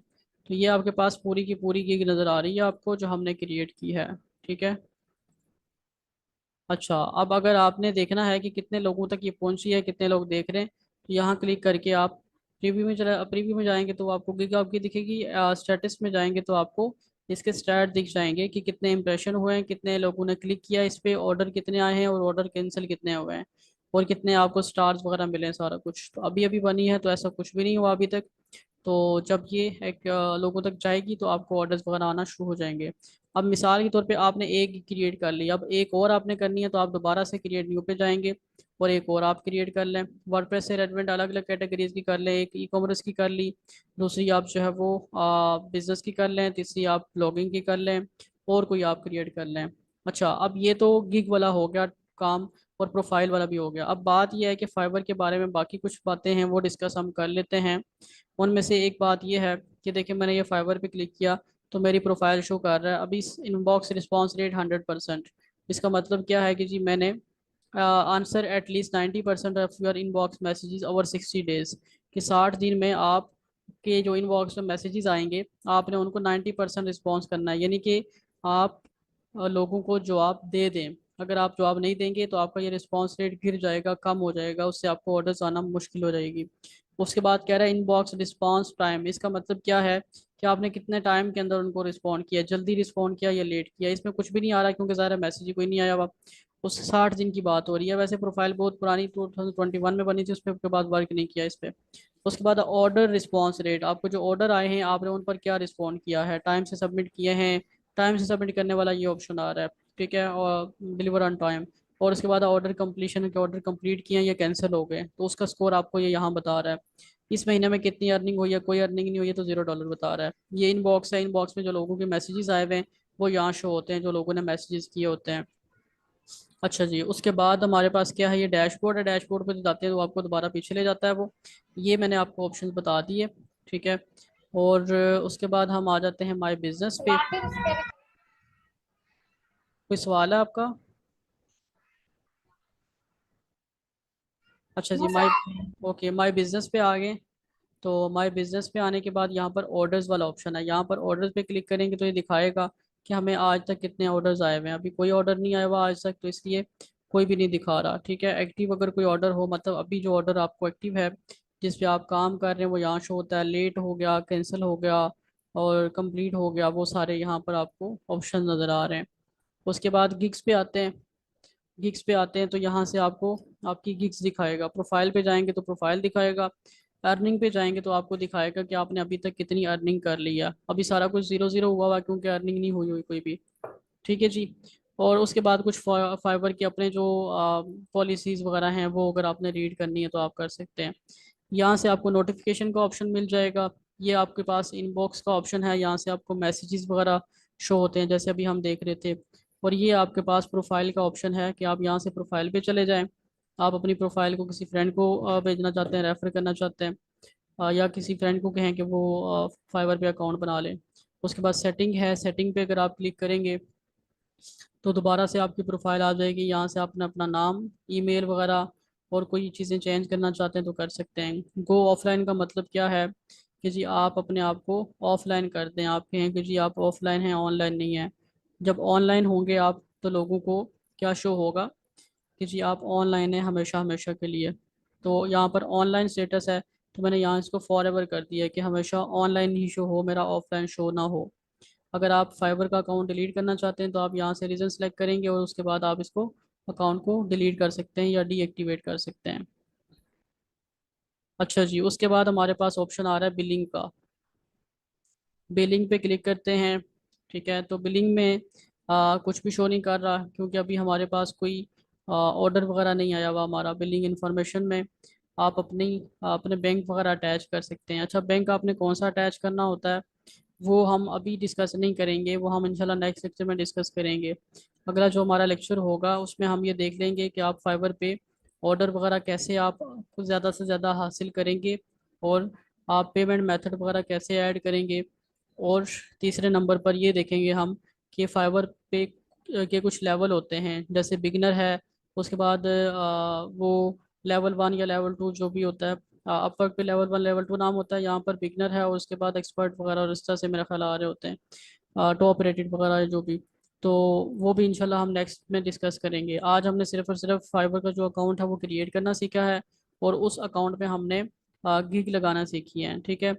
तो ये आपके पास पूरी की पूरी गिग नज़र आ रही है आपको, जो हमने क्रिएट की है। ठीक है। अच्छा, अब अगर आपने देखना है कि कितने लोगों तक ये पहुंची है, कितने लोग देख रहे हैं, तो यहाँ क्लिक करके आप प्रीव्यू में जाएंगे तो आपको गिग आपकी दिखेगी। स्टेटस में जाएंगे तो आपको इसके स्टैट दिख जाएंगे कि कितने इंप्रेशन हुए हैं, कितने लोगों ने क्लिक किया इस पे, ऑर्डर कितने आए हैं, और ऑर्डर कैंसिल कितने हुए हैं, और कितने आपको स्टार्स वगैरह मिले हैं, सारा कुछ। तो अभी अभी बनी है तो ऐसा कुछ भी नहीं हुआ अभी तक। तो जब ये एक लोगों तक जाएगी तो आपको ऑर्डर्स वगैरह आना शुरू हो जाएंगे। अब मिसाल के तौर पे आपने एक क्रिएट कर ली, अब एक और आपने करनी है तो आप दोबारा से क्रिएट न्यू पे जाएंगे और एक और आप क्रिएट कर लें। वर्डप्रेस से रेलिवेंट अलग अलग कैटेगरीज की कर लें, एक ई-कॉमर्स की कर ली, दूसरी आप जो है वो बिजनेस की कर लें, तीसरी आप ब्लॉगिंग की कर लें, और कोई आप क्रिएट कर लें। अच्छा, अब ये तो गिग वाला हो गया काम, और प्रोफाइल वाला भी हो गया। अब बात यह है कि फाइबर के बारे में बाकी कुछ बातें हैं वो डिस्कस हम कर लेते हैं। उनमें से एक बात यह है कि देखिए मैंने ये फाइबर पे क्लिक किया, तो मेरी प्रोफाइल शो कर रहा है अभी इनबॉक्स रिस्पॉन्स रेट 100%। इसका मतलब क्या है कि जी मैंने answer at least 90% of your inbox messages over 60 days, कि 60 दिन में आप के जो इनबॉक्स में मैसेजेस आएंगे आपने उनको 90% रिस्पॉन्स करना है, यानी कि आप लोगों को जवाब दे दें। अगर आप जवाब नहीं देंगे तो आपका ये रिस्पॉन्स रेट गिर जाएगा, कम हो जाएगा, उससे आपको ऑर्डर्स आना मुश्किल हो जाएगी। उसके बाद कह रहा है इनबॉक्स रिस्पॉन्स टाइम। इसका मतलब क्या है कि आपने कितने टाइम के अंदर उनको रिस्पॉन्ड किया, जल्दी रिस्पॉन्ड किया या लेट किया। इसमें कुछ भी नहीं आ रहा क्योंकि ज़ाहिर मैसेज ही कोई नहीं आया हुआ। उस 60 दिन की बात हो रही है। वैसे प्रोफाइल बहुत पुरानी 2021 में बनी थी, उस पर उसके बाद वर्क नहीं किया इस पर। उसके बाद ऑर्डर रिस्पॉन्स रेट, आपको जो ऑर्डर आए हैं आपने उन पर क्या रिस्पॉन्ड किया है, टाइम से सबमिट किए हैं। टाइम से सबमिट करने वाला ये ऑप्शन आ रहा है, ठीक है, और डिलीवर ऑन टाइम। और उसके बाद ऑर्डर कंप्लीशन के, ऑर्डर कंप्लीट किए हैं या कैंसिल हो गए, तो उसका स्कोर आपको ये यहाँ बता रहा है। इस महीने में कितनी अर्निंग हुई है, कोई अर्निंग नहीं हुई है तो $0 बता रहा है। ये इनबॉक्स है, इनबॉक्स में जो लोगों के मैसेजेस आए हुए हैं वो यहाँ शो होते हैं, जो लोगों ने मैसेजेस किए होते हैं। अच्छा जी, उसके बाद हमारे पास क्या है, ये डैशबोर्ड है। डैशबोर्ड पे जो जाते हैं तो आपको दोबारा पीछे ले जाता है वो। ये मैंने आपको ऑप्शन बता दिए, ठीक है। और उसके बाद हम आ जाते हैं माय बिजनेस पे। कोई सवाल है आपका? अच्छा जी, माय ओके, माय बिजनेस पे आ गए। तो माय बिजनेस पे आने के बाद यहाँ पर ऑर्डर्स वाला ऑप्शन है, यहाँ पर ऑर्डर्स पे क्लिक करेंगे तो ये दिखाएगा कि हमें आज तक कितने ऑर्डर्स आए हुए हैं। अभी कोई ऑर्डर नहीं आया हुआ आज तक, तो इसलिए कोई भी नहीं दिखा रहा, ठीक है। एक्टिव अगर कोई ऑर्डर हो, मतलब अभी जो ऑर्डर आपको एक्टिव है जिस पे आप काम कर रहे हैं वो यहाँ शो होता है। लेट हो गया, कैंसिल हो गया और कंप्लीट हो गया, वो सारे यहाँ पर आपको ऑप्शन नज़र आ रहे हैं। उसके बाद गिग्स पे आते हैं। गिग्स पे आते हैं तो यहाँ से आपको आपकी गिग्स दिखाएगा। प्रोफाइल पे जाएंगे तो प्रोफाइल दिखाएगा। अर्निंग पे जाएंगे तो आपको दिखाएगा कि आपने अभी तक कितनी अर्निंग कर ली है। अभी सारा कुछ 0-0 हुआ हुआ क्योंकि अर्निंग नहीं हुई हुई कोई भी, ठीक है जी। और उसके बाद कुछ फाइबर के अपने जो पॉलिसीज़ वगैरह हैं वो अगर आपने रीड करनी है तो आप कर सकते हैं। यहाँ से आपको नोटिफिकेशन का ऑप्शन मिल जाएगा। ये आपके पास इनबॉक्स का ऑप्शन है, यहाँ से आपको मैसेजेस वगैरह शो होते हैं जैसे अभी हम देख रहे थे। और ये आपके पास प्रोफाइल का ऑप्शन है कि आप यहाँ से प्रोफाइल पे चले जाएं। आप अपनी प्रोफाइल को किसी फ्रेंड को भेजना चाहते हैं, रेफर करना चाहते हैं, या किसी फ्रेंड को कहें कि वो फाइवर पे अकाउंट बना लें। उसके बाद सेटिंग है, सेटिंग पे अगर आप क्लिक करेंगे तो दोबारा से आपकी प्रोफाइल आ जाएगी। यहाँ से आपने अपना नाम, ईमेल वगैरह और कोई चीज़ें चेंज करना चाहते हैं तो कर सकते हैं। गो ऑफलाइन का मतलब क्या है कि जी आप अपने आप को ऑफलाइन कर दें। आप कहें कि जी आप ऑफलाइन हैं, ऑनलाइन नहीं है। जब ऑनलाइन होंगे आप तो लोगों को क्या शो होगा कि जी आप ऑनलाइन है हमेशा हमेशा के लिए। तो यहाँ पर ऑनलाइन स्टेटस है, तो मैंने यहाँ इसको फॉर एवर कर दिया है कि हमेशा ऑनलाइन ही शो हो, मेरा ऑफलाइन शो ना हो। अगर आप फाइबर का अकाउंट डिलीट करना चाहते हैं तो आप यहाँ से रीज़न सेलेक्ट करेंगे और उसके बाद आप इसको अकाउंट को डिलीट कर सकते हैं या डीएक्टिवेट कर सकते हैं। अच्छा जी, उसके बाद हमारे पास ऑप्शन आ रहा है बिलिंग का। बिलिंग पे क्लिक करते हैं, ठीक है। तो बिलिंग में कुछ भी शो नहीं कर रहा क्योंकि अभी हमारे पास कोई ऑर्डर वगैरह नहीं आया हुआ हमारा। बिलिंग इन्फॉर्मेशन में आप अपने बैंक वगैरह अटैच कर सकते हैं। अच्छा, बैंक आपने कौन सा अटैच करना होता है वो हम अभी डिस्कस नहीं करेंगे, वो हम इंशाल्लाह नेक्स्ट लेक्चर में डिस्कस करेंगे। अगला जो हमारा लेक्चर होगा उसमें हम ये देख लेंगे कि आप फाइवर पे ऑर्डर वगैरह कैसे आप ज़्यादा से ज़्यादा हासिल करेंगे, और आप पेमेंट मेथड वगैरह कैसे ऐड करेंगे। और तीसरे नंबर पर ये देखेंगे हम कि फाइवर पे के कुछ लेवल होते हैं, जैसे बिगनर है, उसके बाद वो लेवल 1 या लेवल 2 जो भी होता है। अपवर्क पे लेवल 1 लेवल 2 नाम होता है, यहाँ पर बिगनर है और उसके बाद एक्सपर्ट वगैरह और इस तरह से मेरा ख्याल आ रहे होते हैं, टॉप रेटेड वगैरह है जो भी। तो वो भी इंशाल्लाह हम नेक्स्ट में डिस्कस करेंगे। आज हमने सिर्फ और सिर्फ फाइबर का जो अकाउंट है वो क्रिएट करना सीखा है और उस अकाउंट में हमने गिग लगाना सीखी है, ठीक है।